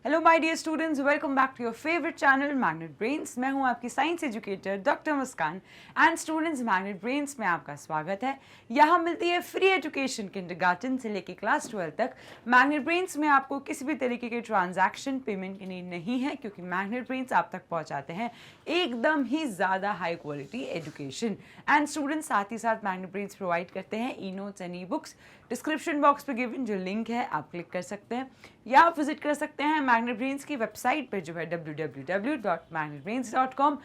Hello my dear students, welcome back to your favourite channel magnet brains. मैं हूं आपकी science educator doctor Muskan and students, magnet brains में आपका स्वागत है। यहां मिलती है फ्री एजुकेशन किंडरगार्टन से लेकर क्लास 12 तक। मैग्नेट ब्रेन्स में आपको किसी भी तरीके के ट्रांजैक्शन पेमेंट की नीड नहीं है, क्योंकि मैग्नेट ब्रेन्स आप तक पहुंचाते हैं एकदम ही ज़्यादा high quality education. And students साथ ही साथ मैग्नेट ब्रेन्स प्रोवाइड करते हैं e notes and e books. Description box पे गिवन जो लिंक है आप क्लिक कर सकते हैं या आप विजिट कर सकते हैं मैग्नेट ब्रेन्स की वेबसाइट पे जो है www.magnetbrains.com।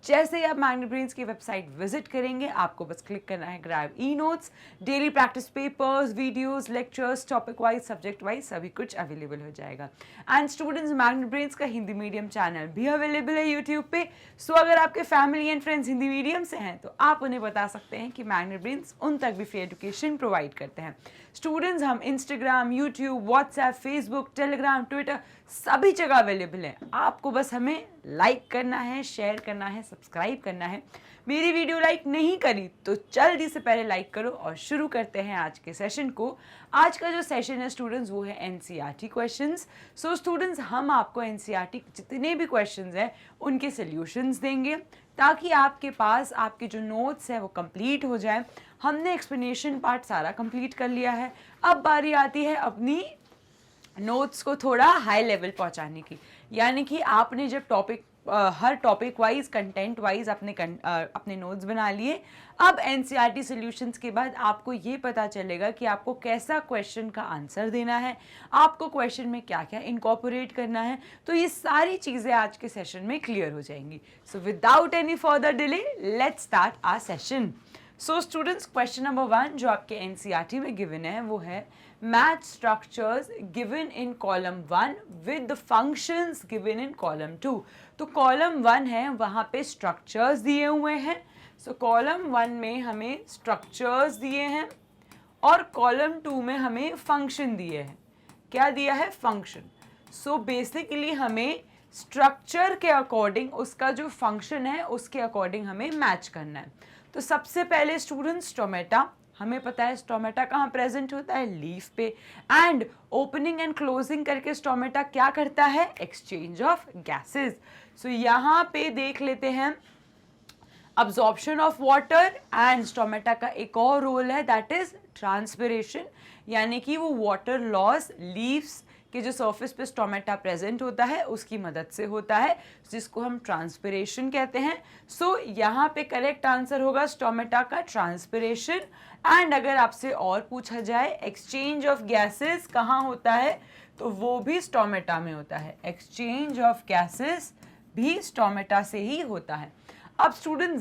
जैसे ही आप मैग्नेट ब्रेन्स की वेबसाइट विजिट करेंगे आपको बस क्लिक करना है grab e notes, daily practice papers, videos, lectures, topic wise, subject wise सभी कुछ अवेलेबल हो जाएगा। एंड स्टूडेंट्स, मैग्नेट ब्रेन्स का हिंदी मीडियम चैनल भी अवेलेबल है यूट्यूब पे। सो अगर आपके family and friends Hindi medium से हैं तो आप उन्हें बता सकते हैं कि मैग्नेट ब्रेन्स उन तक भी फ्री एजुकेशन प्रोवाइड करते हैं। स्टूडेंट्स, हम Instagram, YouTube, WhatsApp, Facebook, Telegram, Twitter सभी जगह अवेलेबल है। आपको बस हमें लाइक करना है, शेयर करना है, सब्सक्राइब करना है। मेरी वीडियो लाइक नहीं करी तो जल्दी से पहले लाइक करो और शुरू करते हैं आज के सेशन को। आज का जो सेशन है स्टूडेंट्स वो है एनसीईआरटी क्वेश्चंस। सो स्टूडेंट्स, हम आपको एनसीईआरटी जितने भी क्वेश्चंस हैं उनके सॉल्यूशंस देंगे ताकि आपके पास आपके जो नोट्स हैं वो कंप्लीट हो जाए। हमने एक्सप्लेनेशन पार्ट सारा कंप्लीट कर लिया है, अब बारी आती है अपनी नोट्स को थोड़ा हाई लेवल पहुंचाने की। यानी कि आपने जब हर टॉपिक वाइज, कंटेंट वाइज अपने नोट्स बना लिए, अब एनसीईआरटी सॉल्यूशंस के बाद आपको ये पता चलेगा कि आपको कैसा क्वेश्चन का आंसर देना है, आपको क्वेश्चन में क्या क्या इनकॉर्पोरेट करना है। तो ये सारी चीज़ें आज के सेशन में क्लियर हो जाएंगी। So without any further delay let's start our session. So students, question number 1 जो आपके एनसीईआरटी में गिवन है वो है match structures given in column 1 with the functions given in column 2। तो कॉलम 1 है, वहाँ पे स्ट्रक्चर्स दिए हुए हैं। सो कॉलम 1 में हमें स्ट्रक्चर्स दिए हैं और कॉलम 2 में हमें फंक्शन दिए हैं। क्या दिया है? फंक्शन। सो बेसिकली हमें स्ट्रक्चर के अकॉर्डिंग उसका जो फंक्शन है उसके अकॉर्डिंग हमें मैच करना है। तो सबसे पहले स्टूडेंट्स, स्टोमेटा, हमें पता है स्टोमेटा कहाँ प्रेजेंट होता है? लीफ पे। एंड ओपनिंग एंड क्लोजिंग करके स्टोमेटा क्या करता है? Exchange of gases. सो यहाँ पे देख लेते हैं absorption of water and stomata का एक और रोल है, दैट इज ट्रांसपिरेशन। यानी कि वो वाटर लॉस लीव्स कि जो सरफेस पे स्टोमेटा प्रेजेंट होता है उसकी मदद से होता है, जिसको हम ट्रांसपिरेशन कहते हैं। सो यहाँ पे करेक्ट आंसर होगा स्टोमेटा का ट्रांसपिरेशन। एंड अगर आपसे और पूछा जाए एक्सचेंज ऑफ गैसेस कहाँ होता है, तो वो भी स्टोमेटा में होता है। एक्सचेंज ऑफ गैसेस भी स्टोमेटा से ही होता है। अब स्टूडेंट,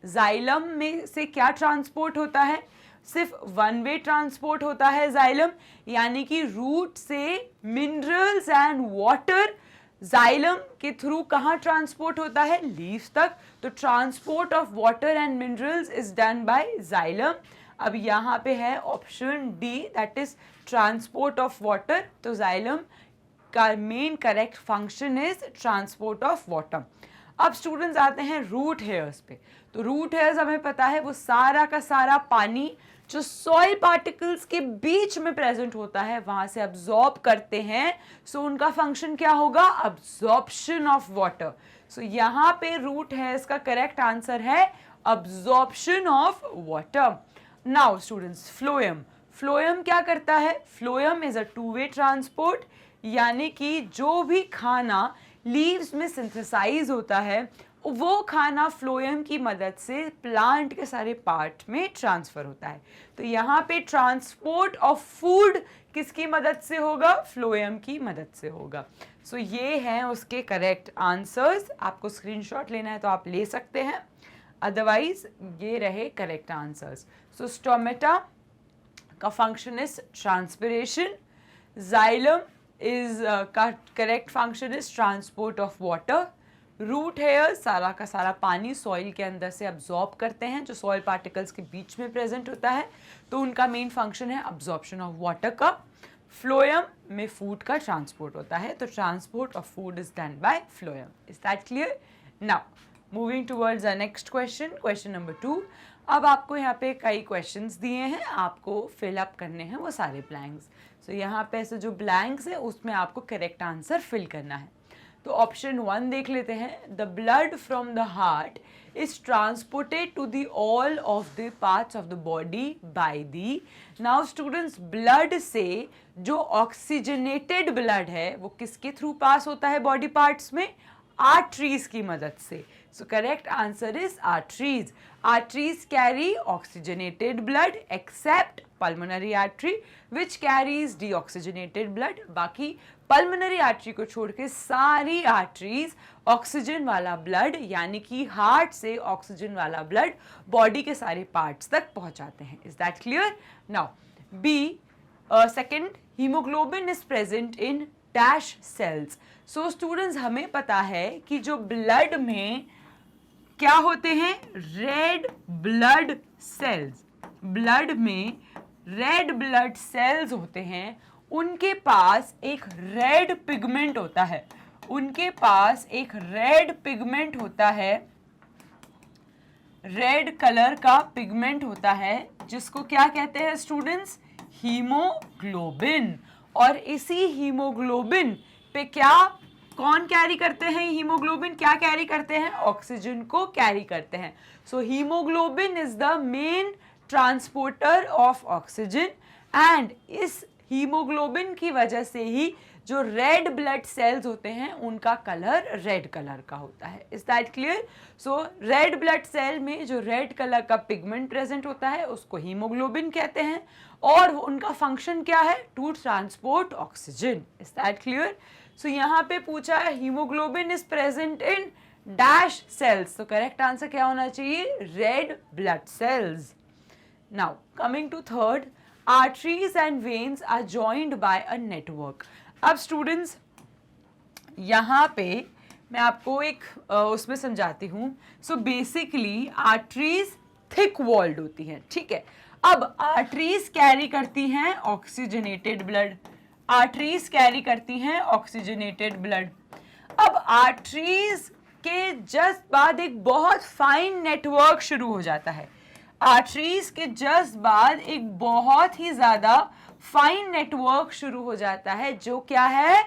जाइलम में से क्या ट्रांसपोर्ट होता है? सिर्फ वन वे ट्रांसपोर्ट होता है जाइलम, यानी कि रूट से मिनरल्स एंड वाटर जाइलम के थ्रू कहाँ ट्रांसपोर्ट होता है? लीव्स तक। तो transport of water and minerals is done by xylem. अब यहाँ पे है option D, that is transport of water. तो जाइलम का main correct function is transport of water. अब स्टूडेंट्स आते हैं रूट हेयर्स पे। तो रूट हेयर्स हमें पता है वो सारा का सारा पानी जो सॉइल पार्टिकल्स के बीच में प्रेजेंट होता है वहां से अब्सॉर्ब करते हैं। सो उनका फंक्शन क्या होगा? Absorption of water. सो यहाँ पे रूट हेयर्स का करेक्ट आंसर है absorption of water. Now students, phloem क्या करता है? Phloem is a two way transport, यानी कि जो भी खाना लीव्स में सिंथेसाइज होता है वो खाना फ्लोएम की मदद से प्लांट के सारे पार्ट में ट्रांसफर होता है। तो यहाँ पे ट्रांसपोर्ट ऑफ फूड किसकी मदद से होगा? फ्लोएम की मदद से होगा। सो ये हैं उसके करेक्ट आंसर्स। आपको स्क्रीनशॉट लेना है तो आप ले सकते हैं, अदरवाइज ये रहे करेक्ट आंसर्स। सो स्टोमेटा का function is transpiration, xylem is correct function is transport of water, root hair सारा का सारा पानी सॉइल के अंदर से अब्जॉर्ब करते हैं जो सॉइल पार्टिकल्स के बीच में प्रेजेंट होता है, तो उनका मेन फंक्शन है अब्जॉर्प्शन ऑफ वाटर का। फ्लोएम में फूड का ट्रांसपोर्ट होता है, तो transport of food is done by phloem. Is that clear? Now moving towards the next question, question number 2। अब आपको यहाँ पे कई क्वेश्चंस दिए हैं, आपको फिल अप करने हैं वो सारे ब्लैंक्स। सो यहाँ पे ऐसे जो ब्लैंक्स है उसमें आपको करेक्ट आंसर फिल करना है। तो ऑप्शन 1 देख लेते हैं। The blood from the heart is transported to the all of the parts of the body by the. Now students, blood से जो ऑक्सीजनेटेड ब्लड है वो किसके थ्रू पास होता है बॉडी पार्ट्स में? आर्टरीज की मदद से। So correct answer is arteries. Arteries carry oxygenated blood except pulmonary artery which carries deoxygenated blood। बाकी pulmonary artery को छोड़ के सारी arteries ऑक्सीजन वाला ब्लड यानी कि हार्ट से ऑक्सीजन वाला ब्लड बॉडी के सारे पार्ट्स तक पहुंचाते हैं। Is that clear? Now B second, haemoglobin is present in dash cells. So students, हमें पता है कि जो ब्लड में क्या होते हैं? Red blood sales. ब्लड में रेड ब्लड सेल्स होते हैं, उनके पास एक रेड पिगमेंट होता है। उनके पास एक रेड पिगमेंट होता है, रेड कलर का पिगमेंट होता है, जिसको क्या कहते हैं स्टूडेंट्स? हीमोग्लोबिन। और इसी हीमोग्लोबिन पे क्या कौन कैरी करते हैं? हीमोग्लोबिन क्या कैरी करते हैं? ऑक्सीजन को कैरी करते हैं। So haemoglobin is the main transporter of oxygen and इस हीमोग्लोबिन की वजह से ही जो रेड ब्लड सेल्स होते हैं उनका कलर रेड कलर का होता है। Is that clear? So red blood cell में जो रेड कलर का पिगमेंट प्रेजेंट होता है उसको हीमोग्लोबिन कहते हैं और उनका फंक्शन क्या है? To transport oxygen. Is that clear? So यहाँ पे पूछा है haemoglobin is present in dash cells, तो करेक्ट आंसर क्या होना चाहिए? Red blood cells. Now coming to third, arteries and veins are joined by a network. अब स्टूडेंट्स, यहाँ पे मैं आपको एक उसमें समझाती हूँ। So basically arteries thick walled होती हैं, ठीक है। अब आर्टरीज कैरी करती हैं ऑक्सीजनेटेड ब्लड, आर्टरीज कैरी करती हैं ऑक्सीजनेटेड ब्लड। अब आर्टरीज के जस्ट बाद एक बहुत फाइन नेटवर्क शुरू हो जाता है। आर्टरीज के जस्ट बाद एक बहुत ही ज्यादा फाइन नेटवर्क शुरू हो जाता है, जो क्या है?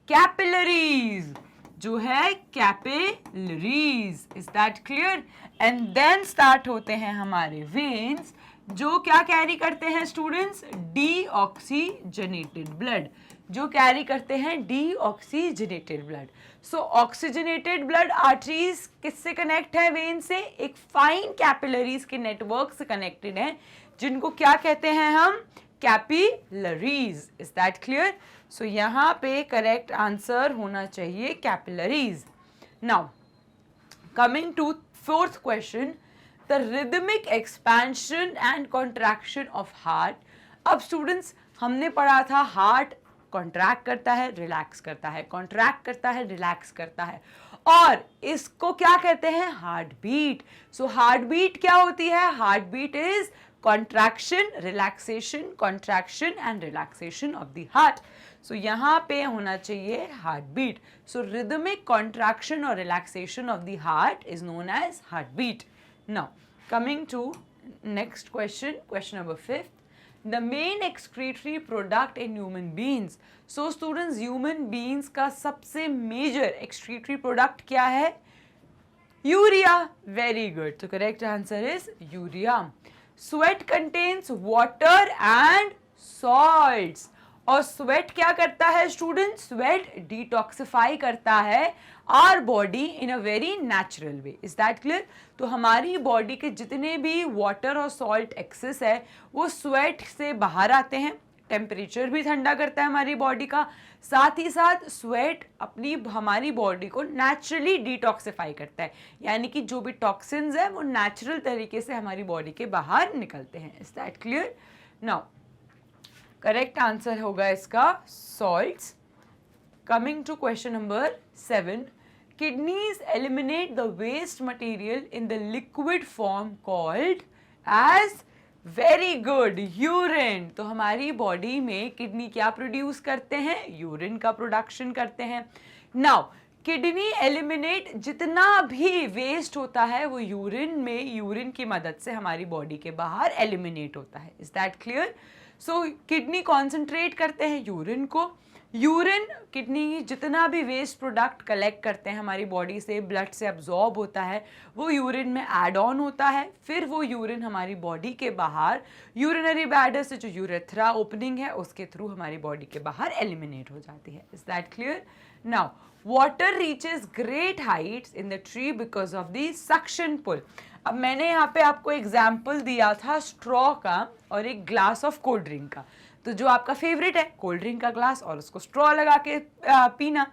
कैपिलरीज। जो है capillaries. Is that clear? And then start होते हैं हमारे वेन्स, जो क्या कैरी करते हैं स्टूडेंट्स? Deoxygenated blood. जो कैरी करते हैं deoxygenated blood. So oxygenated blood arteries किससे कनेक्ट है? वेन से। एक फाइन कैपिलरीज के नेटवर्क से कनेक्टेड है, जिनको क्या कहते हैं हम? Capillaries. Is that clear? So यहाँ पे करेक्ट आंसर होना चाहिए capillaries. Now coming to fourth question, the rhythmic expansion and contraction of heart. अब स्टूडेंट्स, हमने पढ़ा था हार्ट कॉन्ट्रैक्ट करता है, रिलैक्स करता है, कॉन्ट्रैक्ट करता है, रिलैक्स करता है, और इसको क्या कहते हैं? Heart beat. So heart beat क्या होती है? Heart beat is contraction, relaxation, contraction and relaxation of the heart. So यहाँ पे होना चाहिए heart beat. So rhythmic contraction और relaxation of the heart is known as heart beat. Now, coming to next question, question number 5. The main excretory product in human beings. So students, human beings का सबसे major excretory product क्या है? Urea. Very good. So correct answer is urea. Sweat contains water and salts. और sweat क्या करता है student? Sweat detoxify करता है our body in a very natural way. Is that clear? तो हमारी बॉडी के जितने भी वाटर और सॉल्ट एक्सेस है वो स्वेट से बाहर आते हैं। टेम्परेचर भी ठंडा करता है हमारी बॉडी का, साथ ही साथ स्वेट अपनी हमारी बॉडी को नेचुरली डिटॉक्सिफाई करता है, यानी कि जो भी टॉक्सिन्स है वो नेचुरल तरीके से हमारी बॉडी के बाहर निकलते हैं। Is that clear? Now correct answer होगा इसका salts. Coming to question number 7, kidneys eliminate the waste material in the liquid form called as, very good, urine. तो हमारी बॉडी में किडनी क्या प्रोड्यूस करते हैं? यूरिन का प्रोडक्शन करते हैं। नाउ किडनी एलिमिनेट जितना भी वेस्ट होता है वो यूरिन की मदद से हमारी बॉडी के बाहर एलिमिनेट होता है. Is that clear? So kidney concentrate करते हैं यूरिन को. यूरिन किडनी जितना भी वेस्ट प्रोडक्ट कलेक्ट करते हैं हमारी बॉडी से, ब्लड से अब्जॉर्ब होता है, वो यूरिन में ऐड ऑन होता है. फिर वो यूरिन हमारी बॉडी के बाहर यूरिनरी ब्लैडर से जो यूरेथ्रा ओपनिंग है उसके थ्रू हमारी बॉडी के बाहर एलिमिनेट हो जाती है. Is that clear? Now water reaches great heights in the tree because of the suction pull. अब मैंने यहाँ पे आपको एग्जाम्पल दिया था स्ट्रॉ का और एक ग्लास ऑफ कोल्ड ड्रिंक का. तो जो आपका फेवरेट है कोल्ड ड्रिंक का ग्लास और उसको स्ट्रॉ लगा के पीना.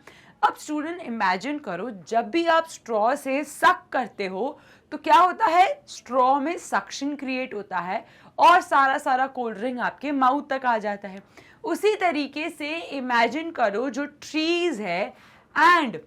अब स्टूडेंट इमेजिन करो जब भी आप स्ट्रॉ से सक करते हो तो क्या होता है, स्ट्रॉ में सक्शन क्रिएट होता है और सारा कोल्ड ड्रिंक आपके माउथ तक आ जाता है. उसी तरीके से इमेजिन करो जो ट्रीज है एंड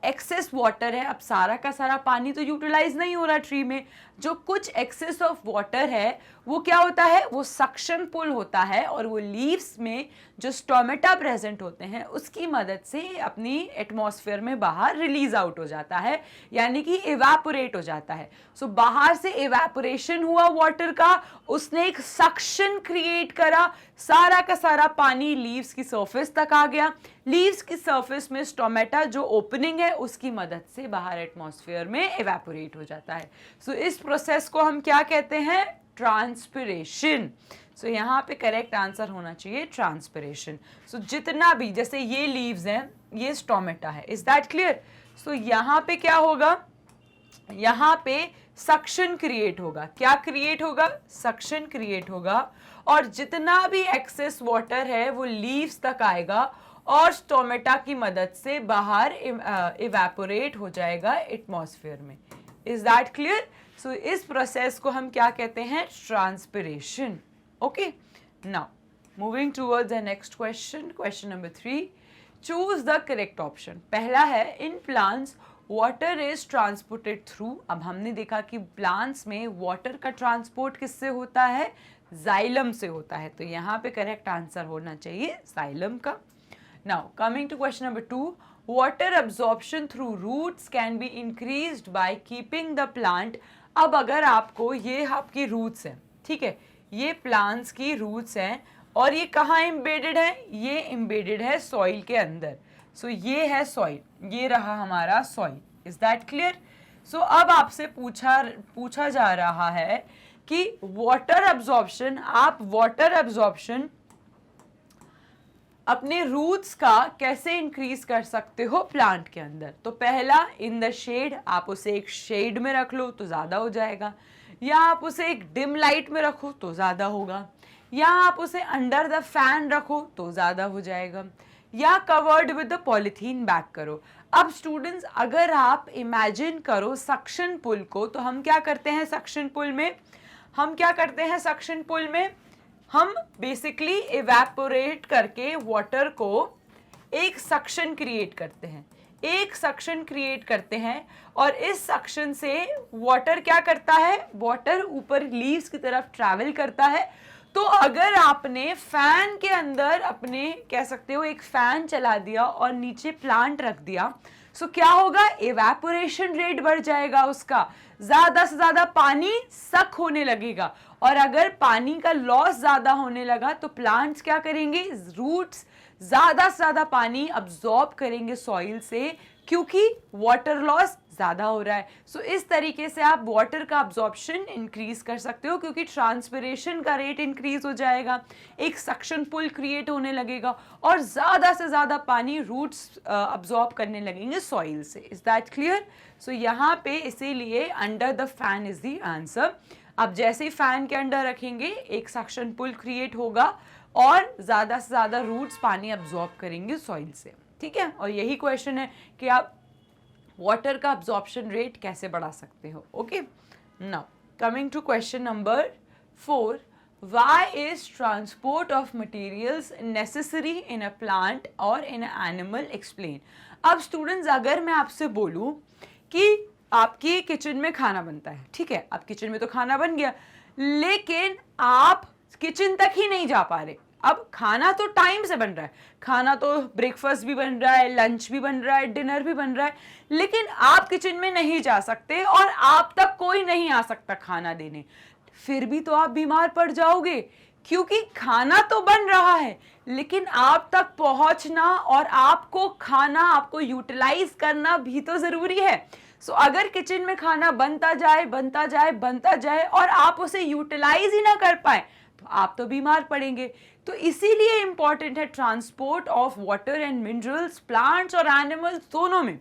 एक्सेस वाटर है. अब सारा का सारा पानी तो यूटिलाइज नहीं हो रहा ट्री में, जो कुछ एक्सेस ऑफ वाटर है वो क्या होता है, वो सक्शन पुल होता है और वो लीव्स में जो स्टोमेटा प्रेजेंट होते हैं उसकी मदद से अपनी एटमॉस्फेयर में बाहर रिलीज आउट हो जाता है, यानी कि इवेपोरेट हो जाता है. सो बाहर से इवेपोरेशन हुआ वाटर का, उसने एक सक्शन क्रिएट करा, सारा का सारा पानी लीव्स की सरफेस तक आ गया. लीव्स की सरफेस में स्टोमेटा जो ओपनिंग है उसकी मदद से बाहर एटमॉस्फेयर में इवेपोरेट हो जाता है. सो इस प्रोसेस को हम क्या कहते हैं, ट्रांसपिरेशन. सो यहाँ पे करेक्ट आंसर होना चाहिए ट्रांसपिरेशन. सो जितना भी, जैसे ये लीव्स हैं, ये स्टोमेटा है. Is that clear? सो यहाँ पे क्या होगा, यहाँ पे सक्शन क्रिएट होगा. क्या क्रिएट होगा, सक्शन क्रिएट होगा और जितना भी एक्सेस वाटर है वो लीव्स तक आएगा और स्टोमेटा की मदद से बाहर इवेपोरेट हो जाएगा एटमॉस्फेयर में. Is that clear? सो इस प्रोसेस को हम क्या कहते हैं, transpiration. Okay, now moving towards the next question. Question number 3, choose the correct option. पहला है in plants water is transported through. अब हमने देखा कि प्लांट्स में वाटर का ट्रांसपोर्ट किससे होता है, जाइलम से होता है. तो यहाँ पे करेक्ट आंसर होना चाहिए जाइलम का. Now, coming to question number 2, water absorption through roots can be increased by keeping the plant. अब अगर आपको, ये आपकी रूट्स हैं, ठीक है, ये प्लांट्स की रूट्स हैं और ये कहाँ एम्बेडेड है, ये एम्बेडेड है सॉइल के अंदर. सो ये है सॉइल, ये रहा हमारा soil. Is that clear? So अब आपसे पूछा जा रहा है कि वाटर एब्जॉर्प्शन, आप वाटर एब्जॉर्प्शन अपने रूट्स का कैसे इंक्रीज कर सकते हो प्लांट के अंदर. तो पहला, इन द शेड. आप उसे एक शेड में रख लो तो ज़्यादा हो जाएगा, या आप उसे एक डिम लाइट में रखो तो ज़्यादा होगा, या आप उसे अंडर द फैन रखो तो ज़्यादा हो जाएगा, या covered with the polythene bag करो. अब स्टूडेंट्स अगर आप इमेजिन करो सक्शन पुल को, तो हम क्या करते हैं सक्शन पुल में, सक्शन पुल में हम बेसिकली इवेपोरेट करके वाटर को एक सक्शन क्रिएट करते हैं, और इस सक्शन से वाटर क्या करता है, वाटर ऊपर लीव्स की तरफ ट्रैवल करता है. तो अगर आपने फैन के अंदर अपने, कह सकते हो, एक फैन चला दिया और नीचे प्लांट रख दिया, सो क्या होगा, इवेपोरेशन रेट बढ़ जाएगा उसका, ज्यादा से ज्यादा पानी सक होने लगेगा. और अगर पानी का लॉस ज्यादा होने लगा तो प्लांट्स क्या करेंगे, रूट्स ज्यादा से ज्यादा पानी अब्सॉर्ब करेंगे सॉइल से, क्योंकि वाटर लॉस ज्यादा हो रहा है. सो इस तरीके से आप वाटर का अब्सॉर्प्शन इंक्रीज कर सकते हो, क्योंकि ट्रांसपिरेशन का रेट इंक्रीज हो जाएगा, एक सक्शन पुल क्रिएट होने लगेगा और ज्यादा से ज्यादा पानी रूट्स अब्सॉर्ब करने लगेंगे सॉइल से. Is that clear? सो यहाँ पे इसीलिए under the fan is the answer. अब जैसे ही फैन के अंडर रखेंगे एक सक्शन पुल क्रिएट होगा और ज्यादा से ज्यादा रूट्स पानी अब्सॉर्ब करेंगे सॉइल से. ठीक है, और यही क्वेश्चन है कि आप वाटर का अब्सॉर्प्शन रेट कैसे बढ़ा सकते हो. Okay, now coming to question number 4, why is transport of materials necessary in a plant or in an animal? explain. अब स्टूडेंट्स अगर मैं आपसे बोलूं कि आपकी किचन में खाना बनता है, ठीक है, अब किचन में तो खाना बन गया, लेकिन आप किचन तक ही नहीं जा पा रहे, अब खाना तो टाइम से बन रहा है, खाना तो ब्रेकफास्ट भी बन रहा है, लंच भी बन रहा है, डिनर भी बन रहा है, लेकिन आप किचन में नहीं जा सकते और आप तक कोई नहीं आ सकता खाना देने, फिर भी तो आप बीमार पड़ जाओगे, क्योंकि खाना तो बन रहा है लेकिन आप तक पहुंचना और आपको खाना, आपको यूटिलाइज करना भी तो जरूरी है। सो अगर किचन में खाना बनता जाए बनता जाए बनता जाए और आप उसे यूटिलाइज ही ना कर पाए तो आप तो बीमार पड़ेंगे। तो इसीलिए इंपॉर्टेंट है transport of water and minerals plants और एनिमल्स दोनों में,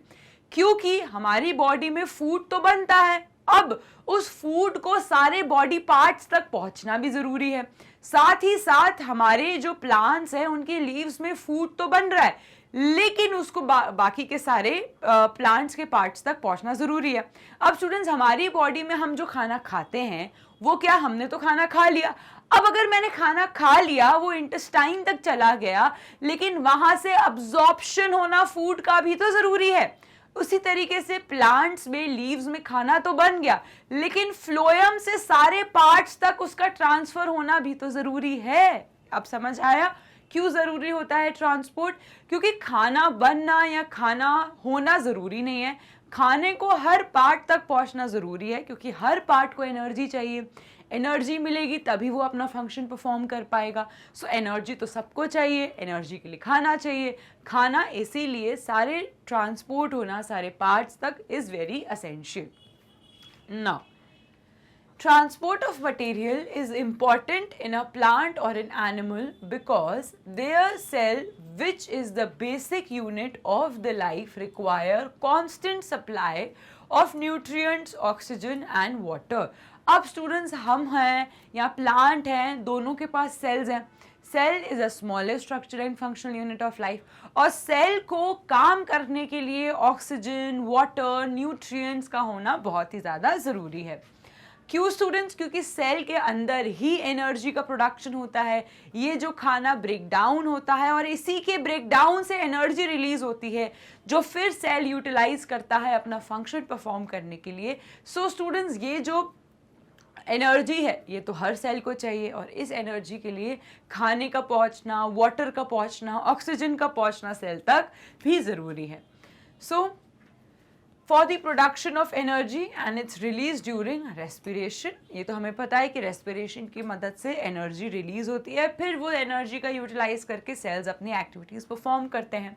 क्योंकि हमारी बॉडी में फूड तो बनता है, अब उस फूड को सारे बॉडी पार्ट्स तक पहुंचना भी जरूरी है। साथ ही साथ हमारे जो प्लांट्स हैं उनके लीव्स में फूड तो बन रहा है लेकिन उसको बाकी के सारे प्लांट्स के पार्ट्स तक पहुंचना जरूरी है। अब स्टूडेंट्स, हमारी बॉडी में हम जो खाना खाते हैं वो क्या, हमने तो खाना खा लिया, अब अगर मैंने खाना खा लिया वो इंटेस्टाइन तक चला गया लेकिन वहां से अब्जॉर्प्शन होना फूड का भी तो जरूरी है। उसी तरीके से प्लांट्स में, लीव्स में खाना तो बन गया लेकिन फ्लोएम से सारे पार्ट्स तक उसका ट्रांसफर होना भी तो जरूरी है। अब समझ आया क्यों जरूरी होता है ट्रांसपोर्ट? क्योंकि खाना बनना या खाना होना जरूरी नहीं है, खाने को हर पार्ट तक पहुंचना जरूरी है, क्योंकि हर पार्ट को एनर्जी चाहिए, एनर्जी मिलेगी तभी वो अपना फंक्शन परफॉर्म कर पाएगा। सो एनर्जी तो सबको चाहिए, एनर्जी के लिए खाना चाहिए, खाना इसीलिए सारे ट्रांसपोर्ट होना सारे पार्ट्स तक is very essential. Now transport of material is important in a plant or an animal because their cell, which is the basic unit of the life, require constant supply of nutrients, oxygen and water. अब students, हम हैं या plant हैं, दोनों के पास cells हैं। Cell is a smallest structure and functional unit of life और सेल को काम करने के लिए ऑक्सीजन, वाटर, न्यूट्रिएंट्स का होना बहुत ही ज़्यादा ज़रूरी है। क्यों स्टूडेंट्स? क्योंकि सेल के अंदर ही एनर्जी का प्रोडक्शन होता है, ये जो खाना ब्रेक डाउन होता है और इसी के ब्रेक डाउन से एनर्जी रिलीज होती है जो फिर सेल यूटिलाइज करता है अपना फंक्शन परफॉर्म करने के लिए। सो स्टूडेंट्स, ये जो एनर्जी है ये तो हर सेल को चाहिए और इस एनर्जी के लिए खाने का पहुंचना, वाटर का पहुंचना, ऑक्सीजन का पहुंचना सेल तक भी ज़रूरी है। सो for the production of energy and its release during respiration, ये तो हमें पता है कि respiration की मदद से एनर्जी रिलीज होती है, फिर वो एनर्जी का यूटिलाइज करके सेल्स अपनी एक्टिविटीज परफॉर्म करते हैं।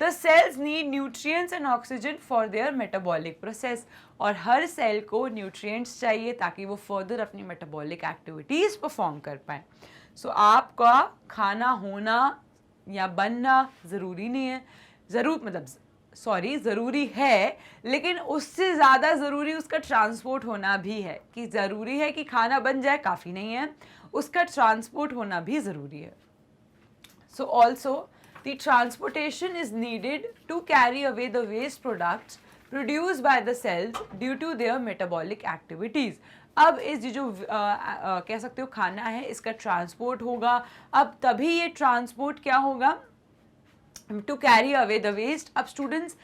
The cells need nutrients and oxygen for their metabolic process, और हर सेल को न्यूट्रिएंट्स चाहिए ताकि वो फर्दर अपनी मेटाबॉलिक एक्टिविटीज परफॉर्म कर पाए। सो आपका खाना होना या बनना ज़रूरी नहीं है, ज़रूरी है, लेकिन उससे ज़्यादा ज़रूरी उसका ट्रांसपोर्ट होना भी है, कि ज़रूरी है कि खाना बन जाए काफ़ी नहीं है, उसका ट्रांसपोर्ट होना भी ज़रूरी है। So also the transportation is needed to carry away the waste products produce by the cells due to their metabolic activities. अब इस जो कह सकते हो खाना है, इसका ट्रांसपोर्ट होगा, अब तभी ये ट्रांसपोर्ट क्या होगा, to carry away the waste. अब स्टूडेंट्स,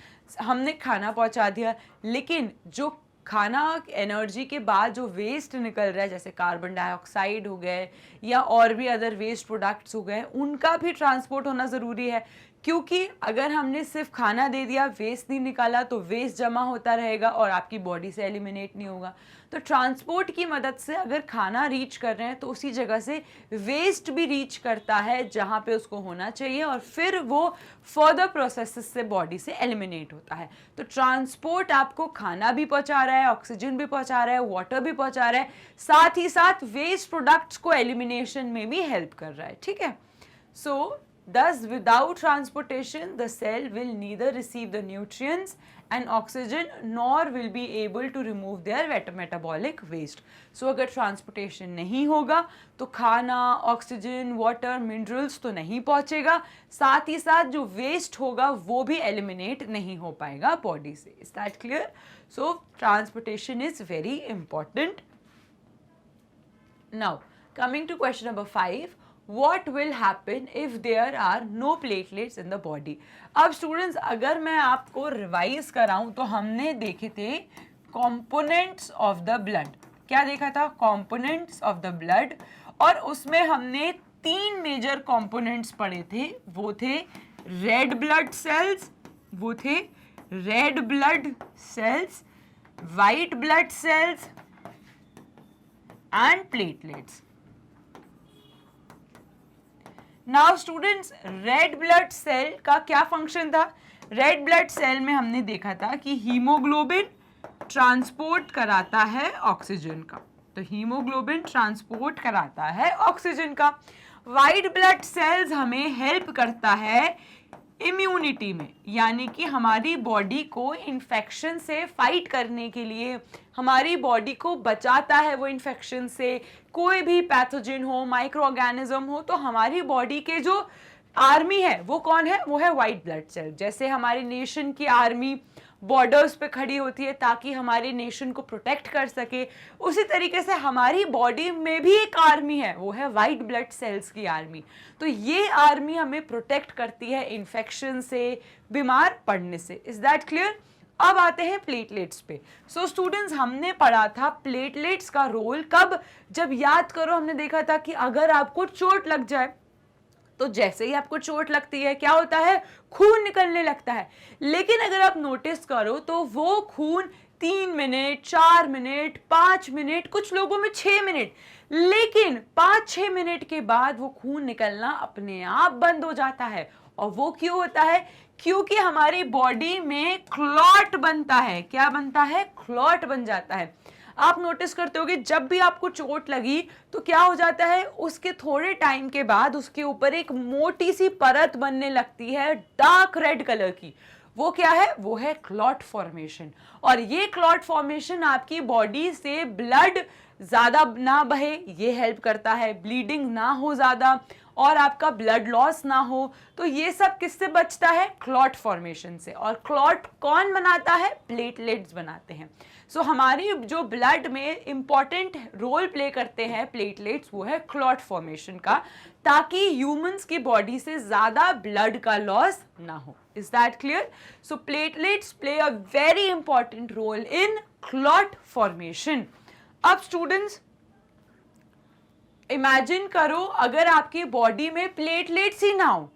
हमने खाना पहुंचा दिया लेकिन जो खाना एनर्जी के बाद जो वेस्ट निकल रहा है, जैसे कार्बन डाइऑक्साइड हो गए या और भी अदर वेस्ट प्रोडक्ट्स हो गए, उनका भी ट्रांसपोर्ट होना ज़रूरी है, क्योंकि अगर हमने सिर्फ खाना दे दिया, वेस्ट नहीं निकाला, तो वेस्ट जमा होता रहेगा और आपकी बॉडी से एलिमिनेट नहीं होगा। तो ट्रांसपोर्ट की मदद से अगर खाना रीच कर रहे हैं तो उसी जगह से वेस्ट भी रीच करता है जहाँ पे उसको होना चाहिए और फिर वो फर्दर प्रोसेसेस से बॉडी से एलिमिनेट होता है। तो ट्रांसपोर्ट आपको खाना भी पहुँचा रहा है, ऑक्सीजन भी पहुँचा रहा है, वाटर भी पहुँचा रहा है, साथ ही साथ वेस्ट प्रोडक्ट्स को एलिमिनेशन में भी हेल्प कर रहा है। ठीक है, सो thus without transportation the cell will neither receive the nutrients and oxygen nor will be able to remove their metabolic waste. So अगर transportation नहीं होगा तो खाना, ऑक्सीजन, वाटर, मिनरल्स तो नहीं पहुंचेगा, साथ ही साथ जो वेस्ट होगा वो भी एलिमिनेट नहीं हो पाएगा बॉडी से। Is that clear? So transportation is very important. Now coming to question number 5, what will happen if there are no platelets in the body? अब स्टूडेंट्स, अगर मैं आपको रिवाइज कराऊं तो हमने देखे थे कंपोनेंट्स ऑफ द ब्लड। क्या देखा था? कंपोनेंट्स ऑफ द ब्लड, और उसमें हमने तीन मेजर कंपोनेंट्स पढ़े थे, वो थे red blood cells, white blood cells and platelets. Now students, red blood cell का क्या फंक्शन था? रेड ब्लड सेल में हमने देखा था कि हीमोग्लोबिन ट्रांसपोर्ट कराता है ऑक्सीजन का, तो हीमोग्लोबिन ट्रांसपोर्ट कराता है ऑक्सीजन का। व्हाइट ब्लड सेल्स हमें हेल्प करता है इम्यूनिटी में, यानी कि हमारी बॉडी को इन्फेक्शन से फाइट करने के लिए, हमारी बॉडी को बचाता है वो इन्फेक्शन से। कोई भी पैथोजन हो, माइक्रो ऑर्गेनिज्म हो, तो हमारी बॉडी के जो आर्मी है वो कौन है? वो है व्हाइट ब्लड सेल। जैसे हमारे नेशन की आर्मी बॉर्डर्स पे खड़ी होती है ताकि हमारे नेशन को प्रोटेक्ट कर सके, उसी तरीके से हमारी बॉडी में भी एक आर्मी है, वो है व्हाइट ब्लड सेल्स की आर्मी। तो ये आर्मी हमें प्रोटेक्ट करती है इन्फेक्शन से, बीमार पड़ने से। Is that clear? अब आते हैं प्लेटलेट्स पे। सो स्टूडेंट्स, हमने पढ़ा था प्लेटलेट्स का रोल कब? जब याद करो, हमने देखा था कि अगर आपको चोट लग जाए तो जैसे ही आपको चोट लगती है क्या होता है? खून निकलने लगता है। लेकिन अगर आप नोटिस करो तो वो खून 3 मिनट, 4 मिनट, 5 मिनट, कुछ लोगों में 6 मिनट, लेकिन 5-6 मिनट के बाद वो खून निकलना अपने आप बंद हो जाता है। और वो क्यों होता है? क्योंकि हमारी बॉडी में क्लॉट बनता है। क्या बनता है? क्लॉट बन जाता है। आप नोटिस करते होगे जब भी आपको चोट लगी तो क्या हो जाता है? उसके थोड़े टाइम के बाद उसके ऊपर एक मोटी सी परत बनने लगती है डार्क रेड कलर की। वो क्या है? वो है क्लॉट फॉर्मेशन। और ये क्लॉट फॉर्मेशन आपकी बॉडी से ब्लड ज्यादा ना बहे, ये हेल्प करता है, ब्लीडिंग ना हो ज्यादा और आपका ब्लड लॉस ना हो। तो ये सब किससे बचता है? क्लॉट फॉर्मेशन से। और क्लॉट कौन बनाता है? प्लेटलेट्स बनाते हैं। सो हमारी जो ब्लड में इंपॉर्टेंट रोल प्ले करते हैं प्लेटलेट्स, वो है क्लॉट फॉर्मेशन का, ताकि ह्यूमंस की बॉडी से ज्यादा ब्लड का लॉस ना हो। Is that clear? So platelets play a very important role in clot formation. अब स्टूडेंट्स, इमेजिन करो अगर आपकी बॉडी में प्लेटलेट्स ही ना हो,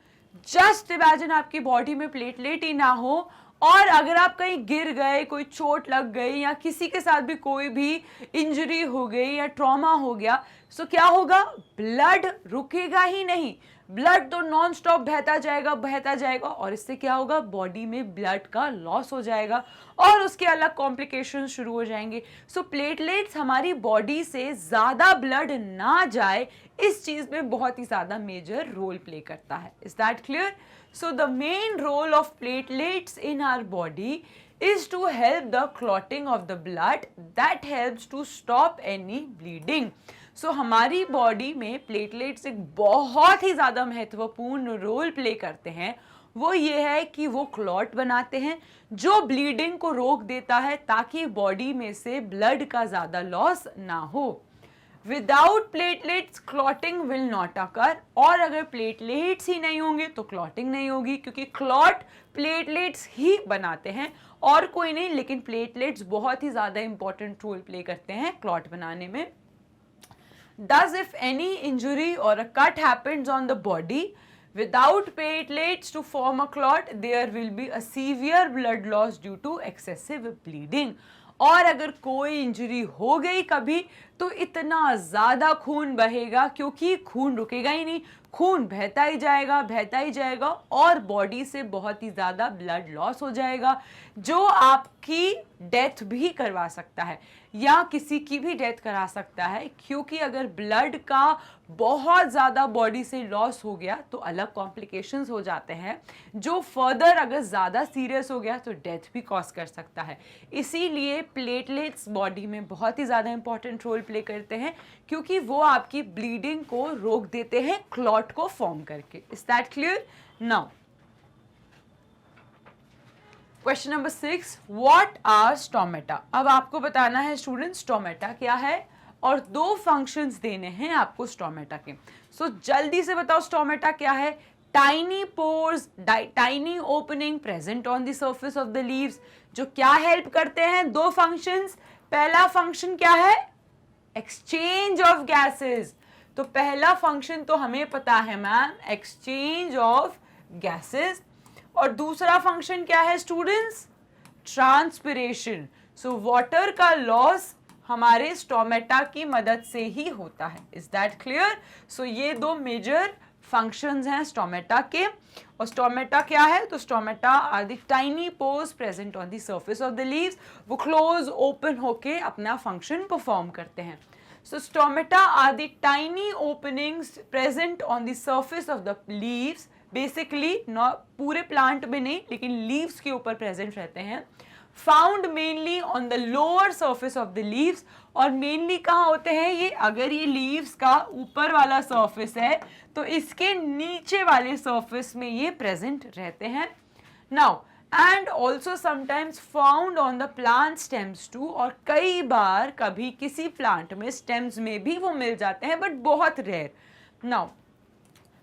जस्ट इमेजिन आपकी बॉडी में प्लेटलेट ही ना हो, और अगर आप कहीं गिर गए, कोई चोट लग गई या किसी के साथ भी कोई भी इंजरी हो गई या ट्रॉमा हो गया, सो क्या होगा? ब्लड रुकेगा ही नहीं, ब्लड तो नॉन स्टॉप बहता जाएगा और इससे क्या होगा? बॉडी में ब्लड का लॉस हो जाएगा और उसके अलग कॉम्प्लिकेशंस शुरू हो जाएंगे। सो प्लेटलेट्स हमारी बॉडी से ज्यादा ब्लड ना जाए, इस चीज में बहुत ही ज्यादा मेजर रोल प्ले करता है। Is that clear? So the main role of platelets in our body is to help the clotting of the blood that helps to stop any bleeding. So हमारी बॉडी में platelets एक बहुत ही ज़्यादा महत्वपूर्ण role play करते हैं। वो ये है कि वो क्लॉट बनाते हैं जो ब्लीडिंग को रोक देता है ताकि बॉडी में से ब्लड का ज़्यादा लॉस ना हो। Without platelets clotting will not occur, और अगर प्लेटलेट्स ही नहीं होंगे तो क्लॉटिंग नहीं होगी, क्योंकि क्लॉट प्लेटलेट्स ही बनाते हैं और कोई नहीं। लेकिन प्लेटलेट्स बहुत ही ज्यादा इंपॉर्टेंट रोल प्ले करते हैं क्लॉट बनाने में। Thus, if any injury or a cut happens on the body without platelets to form a clot, there will be a severe blood loss due to excessive bleeding. और अगर कोई injury हो गई कभी तो इतना ज़्यादा खून बहेगा, क्योंकि खून रुकेगा ही नहीं, खून बहता ही जाएगा और बॉडी से बहुत ही ज़्यादा ब्लड लॉस हो जाएगा, जो आपकी डेथ भी करवा सकता है या किसी की भी डेथ करा सकता है। क्योंकि अगर ब्लड का बहुत ज़्यादा बॉडी से लॉस हो गया तो अलग कॉम्प्लिकेशंस हो जाते हैं, जो फर्दर अगर ज़्यादा सीरियस हो गया तो डेथ भी कॉज कर सकता है। इसीलिए प्लेटलेट्स बॉडी में बहुत ही ज़्यादा इंपॉर्टेंट रोल प्ले करते हैं, क्योंकि वो आपकी ब्लीडिंग को रोक देते हैं क्लॉट को फॉर्म करके। Is that clear? Now question number 6, what are stomata. अब आपको बताना है स्टूडेंट्स स्टोमेटा क्या है और 2 फंक्शंस देने हैं आपको स्टोमेटा के। सो जल्दी से बताओ स्टोमेटा क्या है? Tiny pores, tiny opening present on the surface of the leaves, जो क्या हेल्प करते हैं? 2 फंक्शंस। पहला फंक्शन क्या है? Exchange of gases. तो पहला फंक्शन तो हमें पता है मैम, एक्सचेंज ऑफ गैसेस, और दूसरा फंक्शन क्या है स्टूडेंट्स, ट्रांसपिरेशन। सो वाटर का लॉस हमारे स्टोमेटा की मदद से ही होता है। Is that clear? सो ये दो मेजर फंक्शंस हैं स्टोमेटा के। और स्टोमेटा क्या है? तो stomata are the tiny pores present on the surface of the leaves. वो क्लोज ओपन होके अपना फंक्शन परफॉर्म करते हैं। So stomata are the tiny openings present on the surface of the leaves. Basically पूरे plant में नहीं, लेकिन leaves के ऊपर प्रेजेंट रहते हैं। Found mainly on the lower surface of the leaves. और मेनली कहाँ होते हैं ये? अगर ये लीव्स का ऊपर वाला सर्फेस है तो इसके नीचे वाले सर्फेस में ये प्रेजेंट रहते हैं। Now and also sometimes found on the plant stems too. और कई बार कभी किसी प्लांट में स्टेम्स में भी वो मिल जाते हैं, बट बहुत रेयर। Now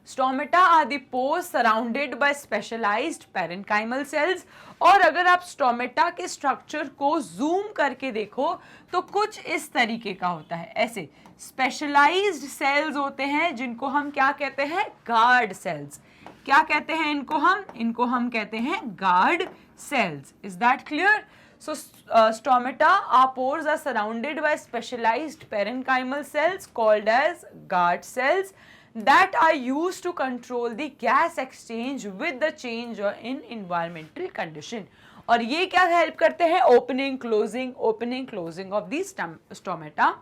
stomata are the pores surrounded by specialised parenchymal cells. और अगर आप स्टोमेटा के स्ट्रक्चर को जूम करके देखो तो कुछ इस तरीके का होता है। ऐसे स्पेशलाइज्ड सेल्स होते हैं जिनको हम क्या कहते हैं? Guard cells. क्या कहते हैं इनको हम कहते हैं guard cells. Is that clear? So stomata, our pores are surrounded by specialized parenchymal cells called as guard cells that are used to control the gas exchange with the change in environmental condition. और ये क्या help करते हैं? Opening closing of the stomata.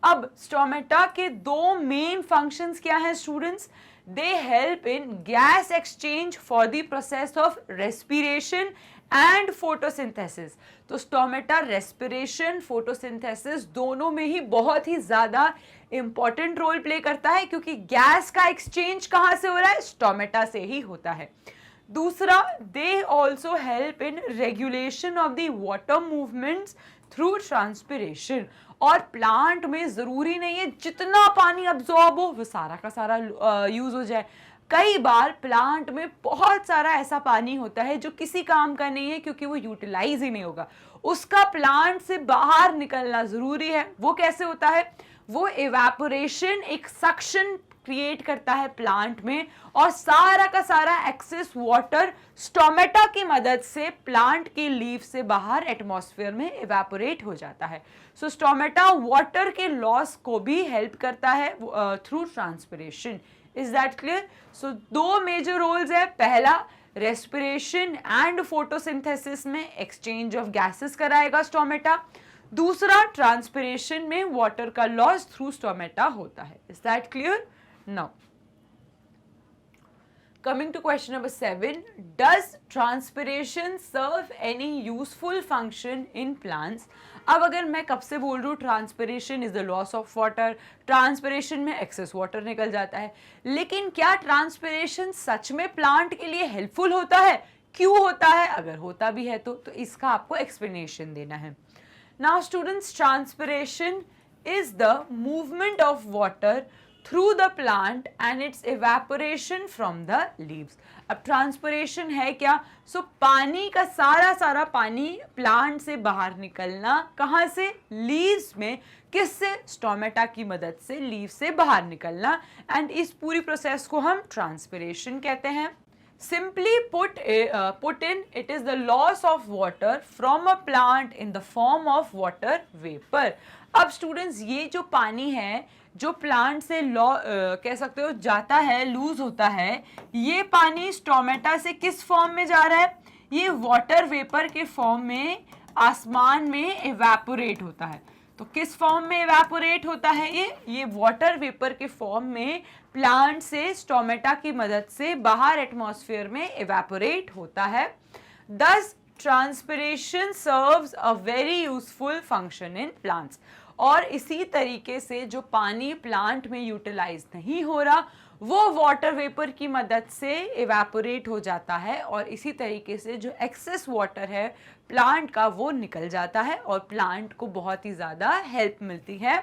अब stomata के दो main functions क्या हैं students? They help in gas exchange for the process of respiration and photosynthesis. तो स्टोमेटा रेस्पिरेशन, फोटोसिंथेसिस दोनों में ही बहुत ही ज्यादा इंपॉर्टेंट रोल प्ले करता है, क्योंकि गैस का एक्सचेंज कहां से हो रहा है? स्टोमेटा से ही होता है। दूसरा, they also help in regulation of the water movements through transpiration. और प्लांट में जरूरी नहीं है जितना पानी अब्सॉर्ब हो वो सारा का सारा यूज हो जाए। कई बार प्लांट में बहुत सारा ऐसा पानी होता है जो किसी काम का नहीं है, क्योंकि वो यूटिलाइज ही नहीं होगा। उसका प्लांट से बाहर निकलना जरूरी है। वो कैसे होता है? वो इवेपोरेशन एक सक्शन क्रिएट करता है प्लांट में, और सारा का सारा एक्सेस वाटर स्टोमेटा की मदद से प्लांट के लीफ से बाहर एटमॉस्फेयर में इवेपोरेट हो जाता है। सो स्टोमेटा वाटर के लॉस को भी हेल्प करता है through transpiration. Is that clear? So दो मेजर रोल्स है। पहला, रेस्पिरेशन एंड फोटोसिंथेसिस में एक्सचेंज ऑफ गैसेस कराएगा स्टोमेटा। दूसरा, ट्रांसपिरेशन में वाटर का लॉस थ्रू स्टोमेटा होता है। Is that clear? Now coming to question number 7, does transpiration serve any useful function in plants? अब अगर मैं कब से बोल रही हूँ transpiration is the loss of water, transpiration में एक्सेस वाटर निकल जाता है, लेकिन क्या ट्रांसपिरेशन सच में प्लांट के लिए हेल्पफुल होता है? क्यों होता है? अगर होता भी है तो इसका आपको एक्सप्लेनेशन देना है। Now students, transpiration is the movement of water through the plant and it's evaporation from the leaves. अब ट्रांसपिरेशन है क्या? सो पानी का सारा पानी प्लांट से बाहर निकलना, कहाँ से? लीव्स में। किससे? स्टोमेटा की मदद से लीव से बाहर निकलना, एंड इस पूरी प्रोसेस को हम ट्रांसपिरेशन कहते हैं। Simply put in, it is the loss of water from a plant in the form of water vapor. अब स्टूडेंट्स, ये जो पानी है जो प्लांट से कह सकते हो जाता है, लूज होता है, ये पानी स्टोमेटा से किस फॉर्म में जा रहा है? ये वाटर वेपर के फॉर्म में आसमान में इवेपोरेट होता है। तो किस फॉर्म में इवेपोरेट होता है? ये वाटर वेपर के फॉर्म में प्लांट से स्टोमेटा की मदद से बाहर एटमॉस्फेयर में इवेपोरेट होता है। Thus, transpiration serves a very useful function in plants. और इसी तरीके से जो पानी प्लांट में यूटिलाइज नहीं हो रहा वो वाटर वेपर की मदद से इवेपोरेट हो जाता है, और इसी तरीके से जो एक्सेस वाटर है प्लांट का वो निकल जाता है और प्लांट को बहुत ही ज़्यादा हेल्प मिलती है।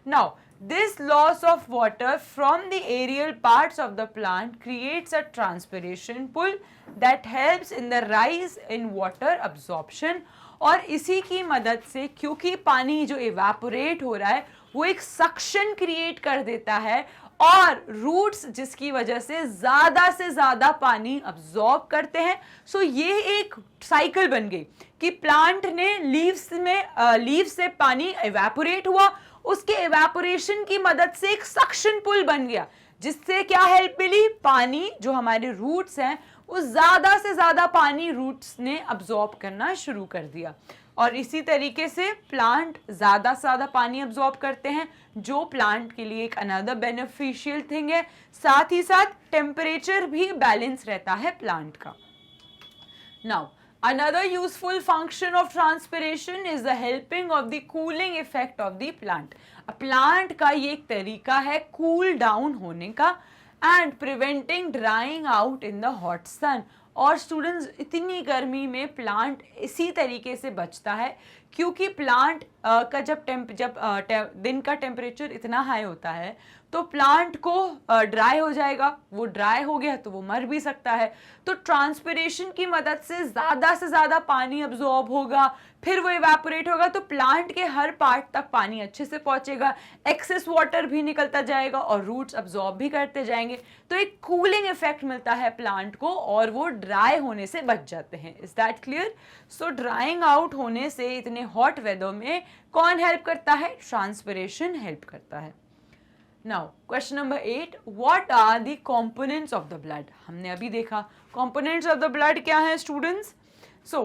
Now this loss of water from the aerial parts of the plant creates a transpiration pull that helps in the rise in water absorption. और इसी की मदद से, क्योंकि पानी जो इवेपोरेट हो रहा है वो एक सक्शन क्रिएट कर देता है और रूट्स जिसकी वजह से ज्यादा पानी अब्सॉर्ब करते हैं। सो ये एक साइकिल बन गई कि प्लांट ने लीव्स से पानी एवेपोरेट हुआ, उसके एवेपोरेशन की मदद से एक सक्शन पुल बन गया, जिससे क्या हेल्प मिली, पानी जो हमारे रूट्स हैं वो ज्यादा से ज्यादा पानी रूट्स ने अब्सॉर्ब करना शुरू कर दिया। और इसी तरीके से प्लांट ज्यादा से ज्यादा पानी अब्सॉर्ब करते हैं, जो प्लांट के लिए एक अनदर बेनिफिशियल थिंग है। साथ ही साथ टेम्परेचर भी बैलेंस रहता है प्लांट का। Now another useful function of transpiration is the helping of the cooling effect of the plant. Plant का ये एक तरीका है कूल डाउन होने का and preventing drying out in the hot sun. और स्टूडेंट्स, इतनी गर्मी में प्लांट इसी तरीके से बचता है क्योंकि प्लांट का जब दिन का टेम्परेचर इतना हाई होता है तो प्लांट को ड्राई हो जाएगा, वो ड्राई हो गया तो वो मर भी सकता है। तो ट्रांसपिरेशन की मदद से ज्यादा पानी अब्सॉर्ब होगा, फिर वो इवेपोरेट होगा तो प्लांट के हर पार्ट तक पानी अच्छे से पहुंचेगा, एक्सेस वाटर भी निकलता जाएगा और रूट्स अब्सॉर्ब भी करते जाएंगे। तो एक कूलिंग इफेक्ट मिलता है प्लांट को और वो ड्राई होने से बच जाते हैं। Is that clear? So drawing out होने से इतने हॉट वेदर में कौन हेल्प करता है? ट्रांसपिरेशन हेल्प करता है। Now question number 8, what are the components of the blood? हमने अभी देखा कंपोनेंट्स ऑफ द ब्लड क्या है स्टूडेंट्स। सो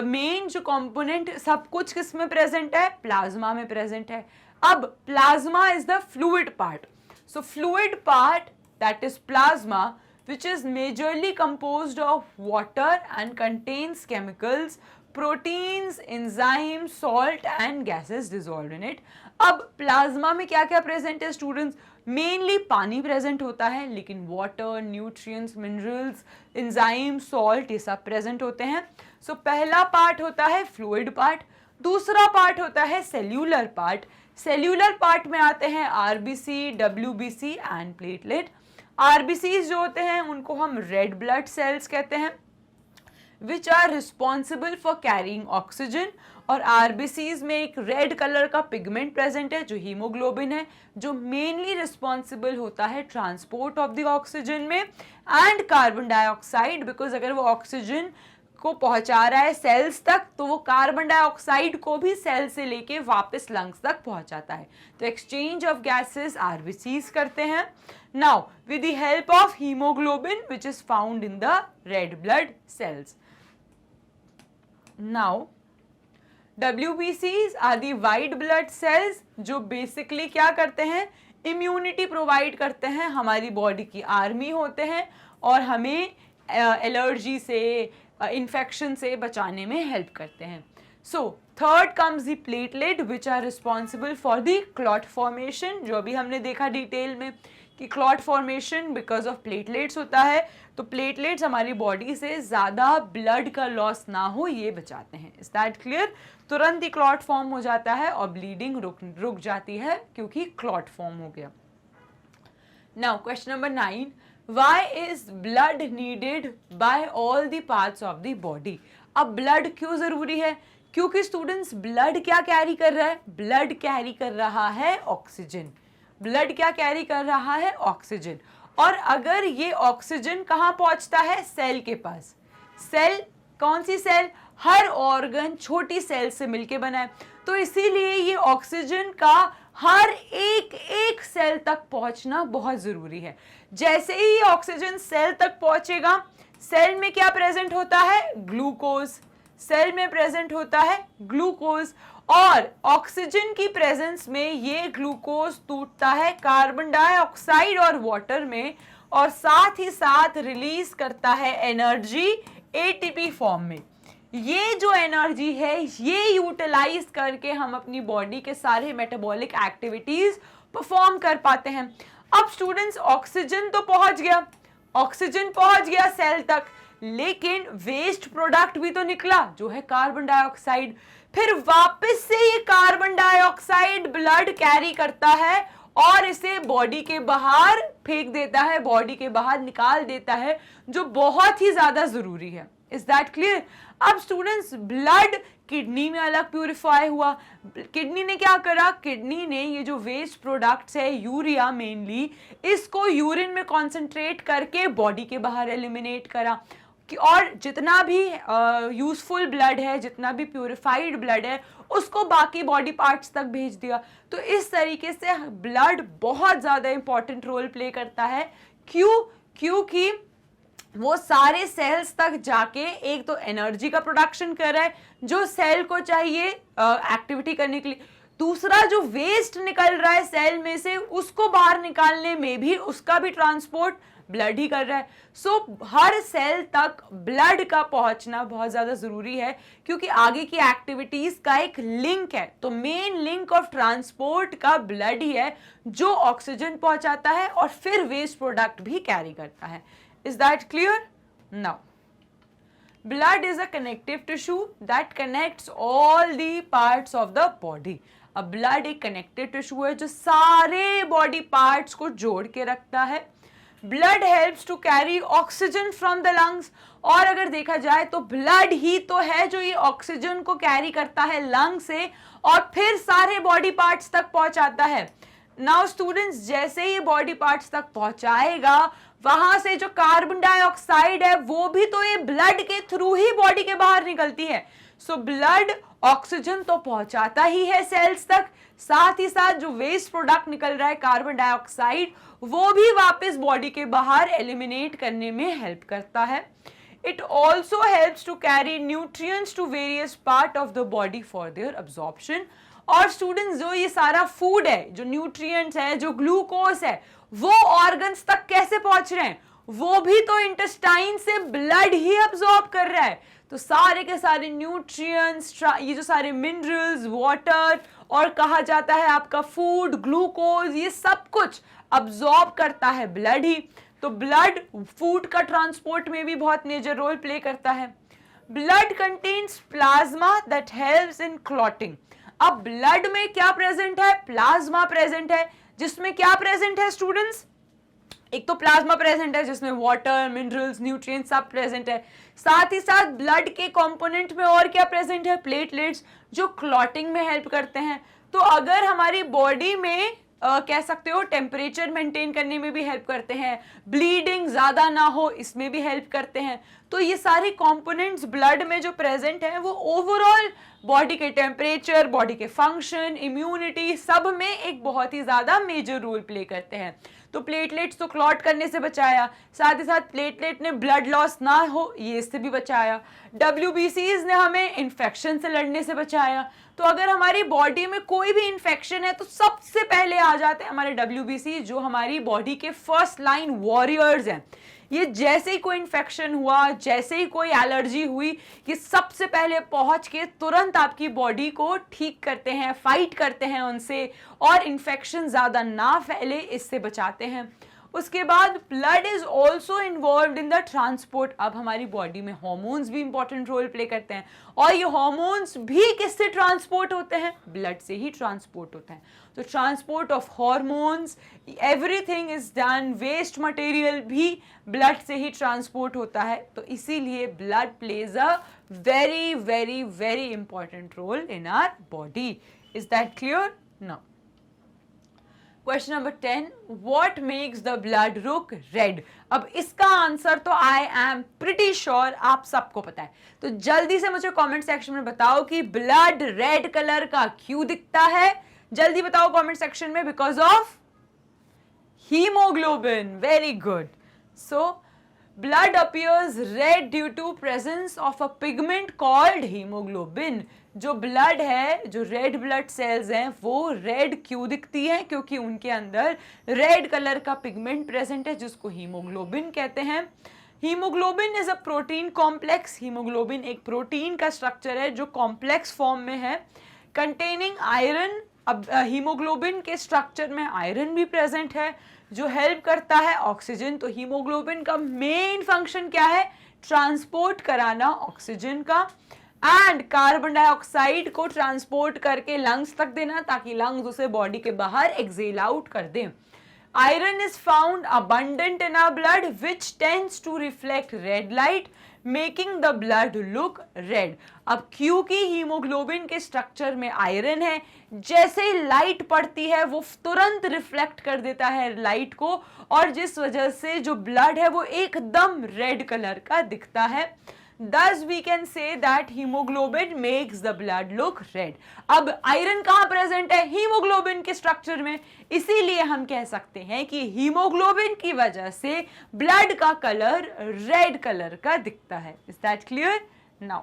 मेन जो कंपोनेंट सब कुछ किस में प्रेजेंट है? प्लाज्मा में प्रेजेंट है। अब plasma is the fluid part. So fluid part that is plasma which is majorly composed of water and contains chemicals, proteins, enzymes, salt and gases dissolved in it. अब plasma में क्या क्या present है students? Mainly पानी present होता है, लेकिन water, nutrients, minerals, enzyme, salt ये सब प्रेजेंट होते हैं। सो पहला पार्ट होता है फ्लूइड पार्ट, दूसरा पार्ट होता है सेल्यूलर पार्ट। सेल्यूलर पार्ट में आते हैं RBC, WBC and platelet. RBCs जो होते हैं उनको हम रेड ब्लड सेल्स कहते हैं, which are responsible for carrying oxygen. और आरबीसीज में एक रेड कलर का पिगमेंट प्रेजेंट है जो हीमोग्लोबिन है, जो मेनली रिस्पॉन्सिबल होता है ट्रांसपोर्ट ऑफ द ऑक्सीजन में एंड कार्बन डाइऑक्साइड, बिकॉज अगर वो ऑक्सीजन को पहुंचा रहा है सेल्स तक तो वो कार्बन डाइऑक्साइड को भी सेल से लेके वापस लंग्स तक पहुंचाता है। तो एक्सचेंज ऑफ गैसेस आरबीसीज करते हैं। Now with the help of haemoglobin which is found in the red blood cells. Now WBCs are the white blood cells जो बेसिकली क्या करते हैं? इम्यूनिटी प्रोवाइड करते हैं, हमारी बॉडी की आर्मी होते हैं और हमें एलर्जी से, इन्फेक्शन से बचाने में हेल्प करते हैं। So third comes the platelet which are responsible for the clot formation, जो अभी हमने देखा डिटेल में कि clot formation because of platelets होता है। तो प्लेटलेट्स हमारी बॉडी से ज़्यादा ब्लड का लॉस ना हो ये बचाते हैं। Is that clear? तुरंत ही क्लॉट फॉर्म हो जाता है और ब्लीडिंग रुक जाती है क्योंकि क्लॉट फॉर्म हो गया। Now question number 9, Why is blood needed by all the parts of the body? अब ब्लड क्यों जरूरी है? क्योंकि स्टूडेंट्स ब्लड क्या कैरी कर रहा है? ब्लड कैरी कर रहा है ऑक्सीजन। ब्लड क्या कैरी कर रहा है? ऑक्सीजन। और अगर ये ऑक्सीजन कहाँ पहुंचता है? सेल के पास। सेल कौन सी सेल? हर ऑर्गन छोटी सेल से मिलके बना है, तो इसीलिए ये ऑक्सीजन का हर एक सेल तक पहुंचना बहुत जरूरी है। जैसे ही ऑक्सीजन सेल तक पहुंचेगा, सेल में क्या प्रेजेंट होता है? ग्लूकोज। सेल में प्रेजेंट होता है ग्लूकोज और ऑक्सीजन की प्रेजेंस में ये ग्लूकोज टूटता है कार्बन डाइऑक्साइड और वाटर में और साथ ही साथ रिलीज करता है एनर्जी एटीपी फॉर्म में। ये जो एनर्जी है ये यूटिलाइज करके हम अपनी बॉडी के सारे मेटाबॉलिक एक्टिविटीज परफॉर्म कर पाते हैं। अब स्टूडेंट्स ऑक्सीजन तो पहुंच गया, ऑक्सीजन पहुंच गया सेल तक, लेकिन वेस्ट प्रोडक्ट भी तो निकला जो है कार्बन डाइऑक्साइड। फिर वापस से ये कार्बन डाइऑक्साइड ब्लड कैरी करता है और इसे बॉडी के बाहर फेंक देता है, बॉडी के बाहर निकाल देता है, जो बहुत ही ज्यादा जरूरी है। Is that clear? अब स्टूडेंट्स ब्लड किडनी में अलग प्यूरिफाई हुआ, किडनी ने क्या करा, किडनी ने ये जो वेस्ट प्रोडक्ट्स है यूरिया मेनली, इसको यूरिन में कॉन्सेंट्रेट करके बॉडी के बाहर एलिमिनेट करा और जितना भी यूजफुल ब्लड है, जितना भी प्यूरिफाइड ब्लड है, उसको बाकी बॉडी पार्ट्स तक भेज दिया। तो इस तरीके से ब्लड बहुत ज़्यादा इंपॉर्टेंट रोल प्ले करता है। क्यों? क्योंकि वो सारे सेल्स तक जाके एक तो एनर्जी का प्रोडक्शन कर रहा है जो सेल को चाहिए एक्टिविटी करने के लिए, दूसरा जो वेस्ट निकल रहा है सेल में से उसको बाहर निकालने में भी उसका भी ट्रांसपोर्ट ब्लड ही कर रहा है। सो हर सेल तक ब्लड का पहुंचना बहुत ज्यादा जरूरी है क्योंकि आगे की एक्टिविटीज का एक लिंक है। तो मेन लिंक ऑफ ट्रांसपोर्ट का ब्लड ही है जो ऑक्सीजन पहुंचाता है और फिर वेस्ट प्रोडक्ट भी कैरी करता है। Is that clear? Now blood is a connective tissue that connects all the parts of the body। अब ब्लड एक कनेक्टिव टिश्यू है जो सारे बॉडी पार्ट्स को जोड़ के रखता है। Blood helps to carry oxygen from the lungs, और अगर देखा जाए तो ब्लड ही तो है जो ये ऑक्सीजन को कैरी करता है लंग से और फिर सारे बॉडी पार्ट्स तक पहुंचाता है। नाउ स्टूडेंट्स, जैसे ही बॉडी पार्ट्स तक पहुंचाएगा वहां से जो कार्बन डाइऑक्साइड है वो भी तो ये ब्लड के थ्रू ही बॉडी के बाहर निकलती है। सो ब्लड ऑक्सीजन तो पहुंचाता ही है सेल्स तक, साथ ही साथ जो वेस्ट प्रोडक्ट निकल रहा है कार्बन डाइऑक्साइड वो भी वापस बॉडी के बाहर एलिमिनेट करने में हेल्प करता है। It also helps to carry nutrients to various part of the body for their absorption. और स्टूडेंट्स, जो ये सारा फूड है, जो न्यूट्रिएंट्स है, जो ग्लूकोज है, वो ऑर्गन्स तक कैसे पहुंच रहे हैं? वो भी तो इंटेस्टाइन से ब्लड ही अब्सॉर्ब कर रहा है। तो सारे के सारे न्यूट्रिएंट्स, ये जो सारे मिनरल्स, वाटर और कहा जाता है आपका फूड, ग्लूकोज, ये सब कुछ अब्सॉर्ब करता है ब्लड ही। तो ब्लड फूड का ट्रांसपोर्ट में भी बहुत मेजर रोल प्ले करता है। Blood contains plasma that helps in clotting. अब ब्लड में क्या प्रेजेंट है? प्लाज्मा प्रेजेंट है, जिसमें क्या प्रेजेंट है स्टूडेंट्स? एक तो प्लाज्मा प्रेजेंट है जिसमें वाटर, मिनरल्स, न्यूट्रिएंट्स सब प्रेजेंट है। साथ ही साथ ब्लड के कंपोनेंट में और क्या प्रेजेंट है? प्लेटलेट्स, जो क्लॉटिंग में हेल्प करते हैं। तो अगर हमारी बॉडी में कह सकते हो टेम्परेचर मेंटेन करने में भी हेल्प करते हैं, ब्लीडिंग ज्यादा ना हो इसमें भी हेल्प करते हैं। तो ये सारी कंपोनेंट्स ब्लड में जो प्रेजेंट है वो ओवरऑल बॉडी के टेम्परेचर, बॉडी के फंक्शन, इम्यूनिटी सब में एक बहुत ही ज्यादा मेजर रोल प्ले करते हैं। तो प्लेटलेट्स तो क्लॉट करने से बचाया, साथ ही साथ प्लेटलेट ने ब्लड लॉस ना हो ये इससे भी बचाया। WBCs ने हमें इन्फेक्शन से लड़ने से बचाया। तो अगर हमारी बॉडी में कोई भी इन्फेक्शन है तो सबसे पहले आ जाते हैं हमारे WBC, जो हमारी बॉडी के फर्स्ट लाइन वॉरियर्स हैं। ये जैसे ही कोई इन्फेक्शन हुआ, जैसे ही कोई एलर्जी हुई, ये सबसे पहले पहुंच के तुरंत आपकी बॉडी को ठीक करते हैं, फाइट करते हैं उनसे और इन्फेक्शन ज़्यादा ना फैले इससे बचाते हैं। उसके बाद blood is also involve in the transport. अब हमारी बॉडी में हॉर्मोन्स भी इंपॉर्टेंट रोल प्ले करते हैं और ये हॉर्मोन्स भी किससे ट्रांसपोर्ट होते हैं? ब्लड से ही ट्रांसपोर्ट होते हैं। तो transport of hormones, everything is done, waste material भी ब्लड से ही ट्रांसपोर्ट होता है। तो इसीलिए blood plays a very very very important role in our body. Is that clear? Now question number 10, what makes the blood look red? अब इसका answer तो आई एम प्रिटी श्योर आप सबको पता है। तो जल्दी से मुझे कमेंट सेक्शन में बताओ कि ब्लड रेड कलर का क्यों दिखता है? जल्दी बताओ कमेंट सेक्शन में। Because of haemoglobin. Very good. So blood appears red due to presence of a pigment called hemoglobin। जो ब्लड है, जो रेड ब्लड सेल्स हैं, वो रेड क्यों दिखती हैं? क्योंकि उनके अंदर रेड कलर का पिगमेंट प्रेजेंट है जिसको हीमोग्लोबिन कहते हैं। Haemoglobin is a protein complex. Haemoglobin एक प्रोटीन का स्ट्रक्चर है जो कॉम्प्लेक्स फॉर्म में है, कंटेनिंग आयरन। अब हीमोग्लोबिन के स्ट्रक्चर में आयरन भी प्रेजेंट है जो हेल्प करता है ऑक्सीजन। तो हीमोग्लोबिन का मेन फंक्शन क्या है? ट्रांसपोर्ट कराना ऑक्सीजन का एंड कार्बन डाइऑक्साइड को ट्रांसपोर्ट करके लंग्स तक देना ताकि लंग्स उसे बॉडी के बाहर एक्सेल आउट कर दें। Iron is found abundant in our blood which tends to reflect red light. Making the blood look red. अब क्योंकि हीमोग्लोबिन के स्ट्रक्चर में आयरन है, जैसे ही लाइट पड़ती है वो तुरंत रिफ्लेक्ट कर देता है लाइट को, और जिस वजह से जो ब्लड है वो एकदम रेड कलर का दिखता है। Thus we can say that hemoglobin makes the blood look red। अब आयरन कहाँ प्रेजेंट है? हीमोग्लोबिन के स्ट्रक्चर में, इसीलिए हम कह सकते हैं कि हीमोग्लोबिन की वजह से ब्लड का कलर रेड कलर का दिखता है। Is that clear? Now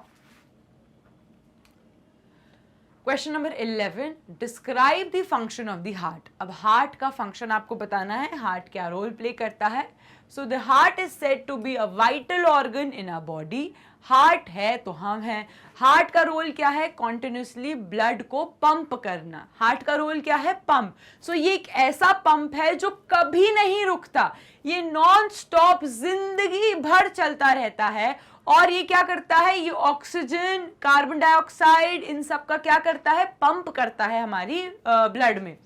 question number 11, describe the function of the heart. अब हार्ट का फंक्शन आपको बताना है, हार्ट क्या रोल प्ले करता है। So the heart is said to be a vital organ in a body. Heart है तो हम हैं। हार्ट का रोल क्या है? कॉन्टिन्यूसली ब्लड को पंप करना। हार्ट का रोल क्या है? पंप। सो ये एक ऐसा पंप है जो कभी नहीं रुकता, ये नॉन स्टॉप जिंदगी भर चलता रहता है। और ये क्या करता है? ये ऑक्सीजन, कार्बन डाइऑक्साइड, इन सब का क्या करता है? पंप करता है हमारी ब्लड में।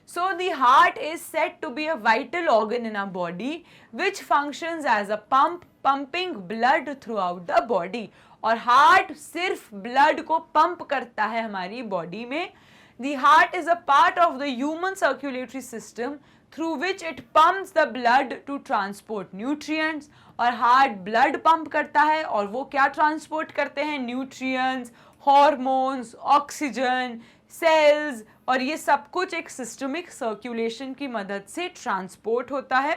So the heart is said to be a vital organ in our body which functions as a pump, pumping blood throughout the body। और हार्ट सिर्फ ब्लड को पंप करता है हमारी बॉडी में। The heart is a part of the human circulatory system through which it pumps the blood to transport nutrients। और heart blood pump करता है और वो क्या ट्रांसपोर्ट करते हैं? न्यूट्रिएंट्स, हॉर्मोन्स, ऑक्सीजन, सेल्स, और ये सब कुछ एक सिस्टमिक सर्कुलेशन की मदद से ट्रांसपोर्ट होता है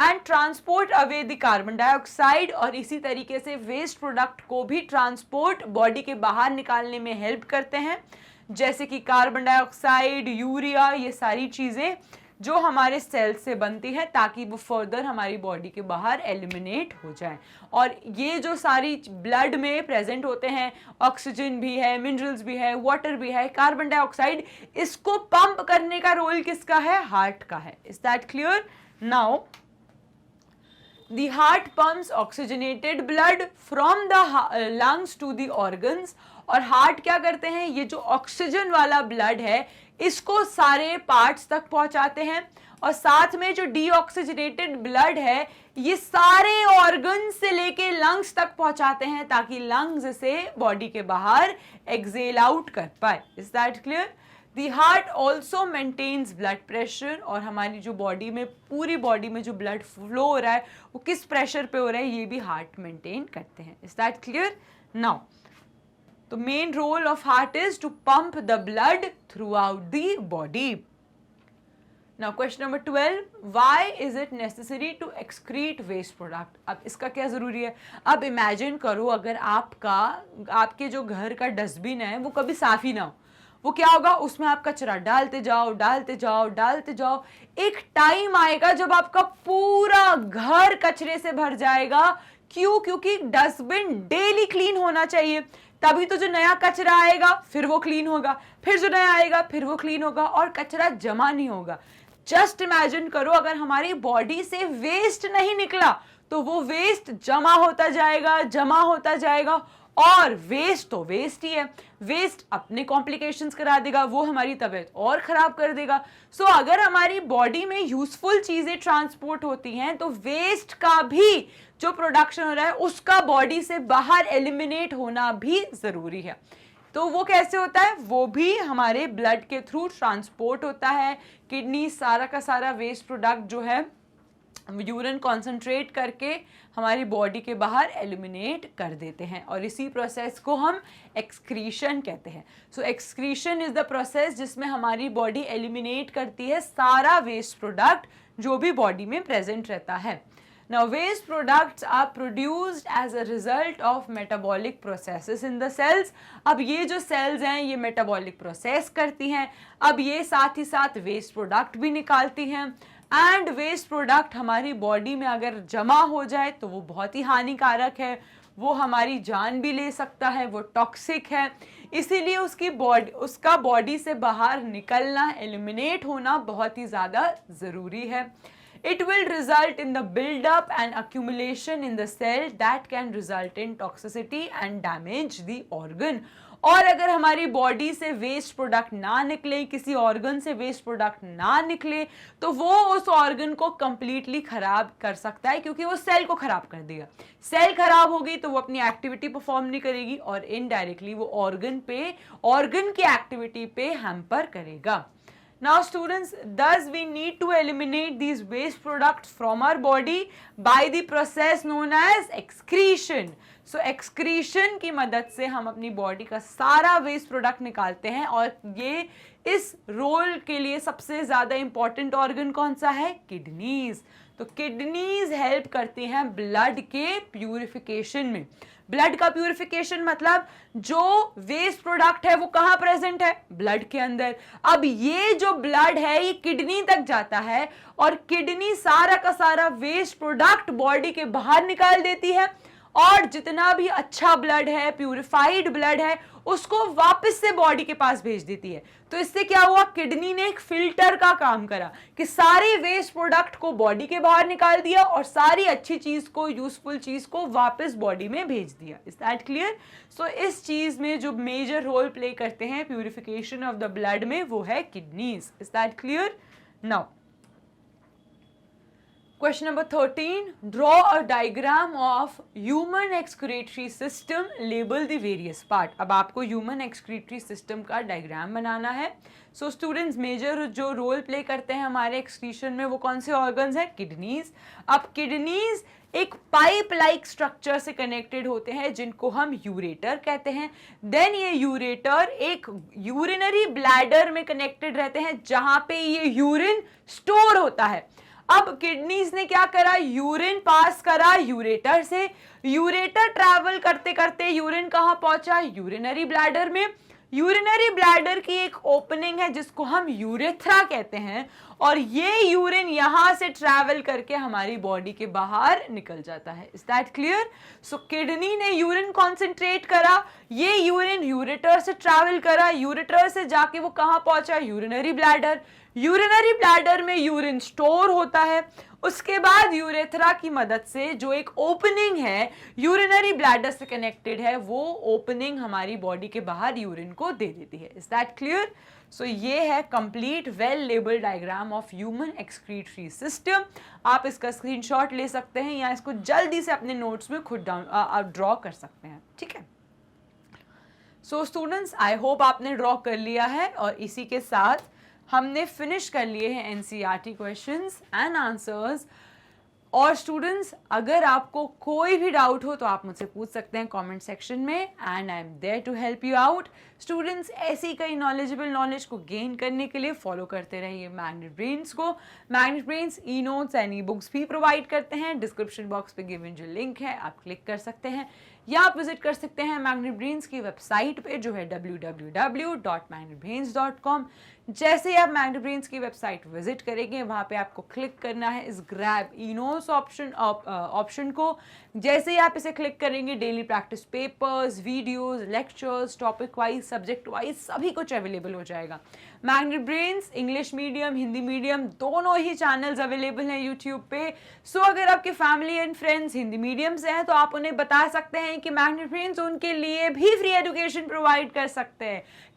and transport away the carbon dioxide. और इसी तरीके से वेस्ट प्रोडक्ट को भी ट्रांसपोर्ट बॉडी के बाहर निकालने में हेल्प करते हैं, जैसे कि कार्बन डाइऑक्साइड, यूरिया, ये सारी चीज़ें जो हमारे सेल से बनती है ताकि वो फर्दर हमारी बॉडी के बाहर एलिमिनेट हो जाए। और ये जो सारी ब्लड में प्रेजेंट होते हैं, ऑक्सीजन भी है, मिनरल्स भी है, वाटर भी है, कार्बन डाइऑक्साइड, इसको पंप करने का रोल किसका है? हार्ट का है। Is that clear? Now the heart pumps oxygenated blood from the lungs to the organs। और हार्ट क्या करते हैं? ये जो ऑक्सीजन वाला ब्लड है इसको सारे पार्ट्स तक पहुंचाते हैं, और साथ में जो डीऑक्सीजनेटेड ब्लड है ये सारे ऑर्गन से लेके लंग्स तक पहुंचाते हैं ताकि लंग्स इसे बॉडी के बाहर एक्सेल आउट कर पाए। Is that clear? The heart also maintains blood pressure। और हमारी जो बॉडी में, पूरी बॉडी में जो ब्लड फ्लो हो रहा है वो किस प्रेशर पे हो रहा है, ये भी हार्ट मेंटेन करते हैं। Is that clear? Now the main role of heart is to pump the blood throughout the body। Now question number 12, why is it necessary to excrete waste product। अब इसका क्या जरूरी है? अब इमेजिन करो अगर आपके जो घर का डस्टबिन है वो कभी साफ ही ना हो, वो क्या होगा? उसमें आप कचरा डालते जाओ डालते जाओ डालते जाओ, एक टाइम आएगा जब आपका पूरा घर कचरे से भर जाएगा। क्यों? क्योंकि डस्टबिन डेली क्लीन होना चाहिए, तभी तो जो नया कचरा आएगा फिर वो क्लीन होगा, फिर जो नया आएगा फिर वो क्लीन होगा, और कचरा जमा नहीं होगा। जस्ट इमेजिन करो अगर हमारी बॉडी से वेस्ट नहीं निकला तो वो वेस्ट जमा होता जाएगा, जमा होता जाएगा, और वेस्ट तो वेस्ट ही है, वेस्ट अपने कॉम्प्लिकेशंस करा देगा, वो हमारी तबीयत और खराब कर देगा। सो अगर हमारी बॉडी में यूजफुल चीजें ट्रांसपोर्ट होती हैं तो वेस्ट का भी जो प्रोडक्शन हो रहा है उसका बॉडी से बाहर एलिमिनेट होना भी जरूरी है। तो वो कैसे होता है? वो भी हमारे ब्लड के थ्रू ट्रांसपोर्ट होता है। किडनी सारा का सारा वेस्ट प्रोडक्ट जो है यूरिन कॉन्सेंट्रेट करके हमारी बॉडी के बाहर एलिमिनेट कर देते हैं, और इसी प्रोसेस को हम एक्सक्रीशन कहते हैं। सो एक्सक्रीशन इज द प्रोसेस जिसमें हमारी बॉडी एलिमिनेट करती है सारा वेस्ट प्रोडक्ट जो भी बॉडी में प्रेजेंट रहता है। Now waste products are produced as a result of metabolic processes in the cells। अब ये जो cells हैं ये metabolic process करती हैं, अब ये साथ ही साथ waste product भी निकालती हैं, एंड वेस्ट प्रोडक्ट हमारी बॉडी में अगर जमा हो जाए तो वो बहुत ही हानिकारक है, वो हमारी जान भी ले सकता है, वो टॉक्सिक है। इसीलिए उसका बॉडी से बाहर निकलना, एलिमिनेट होना बहुत ही ज़्यादा ज़रूरी है। it will result in the build-up and accumulation in the cell that can result in toxicity and damage the organ. और अगर हमारी बॉडी से वेस्ट प्रोडक्ट ना निकले, किसी ऑर्गन से वेस्ट प्रोडक्ट ना निकले, तो वो उस ऑर्गन को कंप्लीटली खराब कर सकता है, क्योंकि वो सेल को खराब कर देगा. सेल खराब हो गई तो वो अपनी एक्टिविटी परफॉर्म नहीं करेगी और इनडायरेक्टली वो ऑर्गन की एक्टिविटी पे हैम्पर करेगा. Now students, thus we need to eliminate these waste products from our body by the process known as excretion. So excretion की मदद से हम अपनी बॉडी का सारा वेस्ट प्रोडक्ट निकालते हैं, और ये इस रोल के लिए सबसे ज़्यादा इंपॉर्टेंट ऑर्गन कौन सा है? किडनीज. तो किडनीज हेल्प करती हैं ब्लड के प्यूरिफिकेशन में. ब्लड का प्यूरिफिकेशन मतलब जो वेस्ट प्रोडक्ट है वो कहाँ प्रेजेंट है? ब्लड के अंदर. अब ये जो ब्लड है ये किडनी तक जाता है, और किडनी सारा का सारा वेस्ट प्रोडक्ट बॉडी के बाहर निकाल देती है, और जितना भी अच्छा ब्लड है, प्यूरिफाइड ब्लड है, उसको वापस से बॉडी के पास भेज देती है. तो इससे क्या हुआ? किडनी ने एक फिल्टर का काम करा कि सारे वेस्ट प्रोडक्ट को बॉडी के बाहर निकाल दिया और सारी अच्छी चीज को, यूजफुल चीज को वापस बॉडी में भेज दिया. Is that clear? सो इस चीज में जो मेजर रोल प्ले करते हैं प्यूरिफिकेशन ऑफ द ब्लड में, वो है kidneys. Is that clear? Now Question number 13. Draw a diagram of human excretory system. Label the various part. अब आपको human excretory system का diagram बनाना है. So students, major जो role play करते हैं हमारे excretion में, वो कौन से organs हैं? Kidneys. अब kidneys एक पाइप लाइक स्ट्रक्चर से कनेक्टेड होते हैं जिनको हम यूरेटर कहते हैं. देन ये यूरेटर एक यूरिनरी ब्लैडर में कनेक्टेड रहते हैं जहां पे ये यूरिन स्टोर होता है. अब किडनीज ने क्या करा? यूरिन पास करा यूरेटर से. यूरेटर ट्रैवल करते करते यूरिन कहां पहुंचा? यूरिनरी ब्लैडर में. यूरिनरी ब्लैडर की एक ओपनिंग है जिसको हम यूरेथ्रा कहते हैं, और ये यूरिन यहां से ट्रैवल करके हमारी बॉडी के बाहर निकल जाता है. Is that clear? So kidney ने यूरिन कॉन्सेंट्रेट करा, ये यूरिन यूरेटर से ट्रैवल करा, यूरेटर से जाके वो कहां पहुंचा? Urinary bladder. यूरिनरी ब्लैडर में यूरिन स्टोर होता है. उसके बाद यूरेथ्रा की मदद से जो एक ओपनिंग है यूरिनरी ब्लैडर से कनेक्टेड है, वो ओपनिंग हमारी बॉडी के बाहर यूरिन को दे देती है. Is that clear? सो ये है complete well labelled diagram of human excretory system. आप इसका स्क्रीनशॉट ले सकते हैं या इसको जल्दी से अपने नोट्स में खुद ड्रॉ कर सकते हैं. ठीक है? सो स्टूडेंट्स, आई होप आपने ड्रॉ कर लिया है, और इसी के साथ हमने फिनिश कर लिए हैं एनसीईआरटी क्वेश्चंस एंड आंसर्स. और स्टूडेंट्स, अगर आपको कोई भी डाउट हो तो आप मुझसे पूछ सकते हैं कमेंट सेक्शन में, and I am there to help you out. Students, ऐसी कई नॉलेजेबल नॉलेज को गेन करने के लिए फॉलो करते रहिए मैग्नेट ब्रेन्स को. Magnet brains E notes and e books भी प्रोवाइड करते हैं. डिस्क्रिप्शन बॉक्स पे गिवन जो लिंक है आप क्लिक कर सकते हैं, या आप विजिट कर सकते हैं मैग्नेट ब्रेन्स की वेबसाइट पे जो है www.magnetbrains.com. जैसे ही आप मैग्नेट ब्रेन्स की वेबसाइट विजिट करेंगे, वहाँ पे आपको क्लिक करना है इस ग्रैब ई नोट्स ऑप्शन को. जैसे ही आप इसे क्लिक करेंगे, daily practice papers, videos, lectures, topic wise, subject wise सभी कुछ अवेलेबल हो जाएगा. Magnet brains English medium, Hindi medium दोनों ही चैनल्स अवेलेबल हैं यूट्यूब पे. सो अगर आपके family and friends Hindi medium से हैं तो आप उन्हें बता सकते हैं कि मैग्नेट ब्रेन्स उनके लिए भी फ्री एजुकेशन प्रोवाइड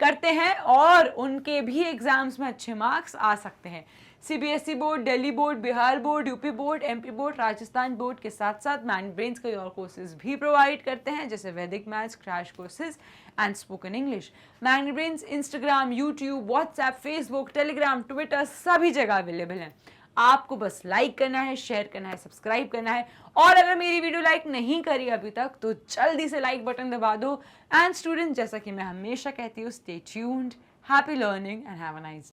करते हैं और उनके भी एग्जाम्स में अच्छे मार्क्स आ सकते हैं. CBSE board, Delhi board, Bihar board, UP board, MP board, Rajasthan board के साथ साथ मैग्नेट ब्रेन्स कई और कोर्सेज भी प्रोवाइड करते हैं, जैसे वैदिक maths, crash courses and spoken English. Magnet brains Instagram, YouTube, WhatsApp, Facebook, Telegram, Twitter सभी जगह अवेलेबल हैं. आपको बस लाइक करना है, शेयर करना है, सब्सक्राइब करना है, और अगर मेरी वीडियो लाइक नहीं करी अभी तक तो जल्दी से लाइक बटन दबा दो. एंड स्टूडेंट, जैसा कि मैं हमेशा कहती हूँ, stay tuned, happy learning and have a nice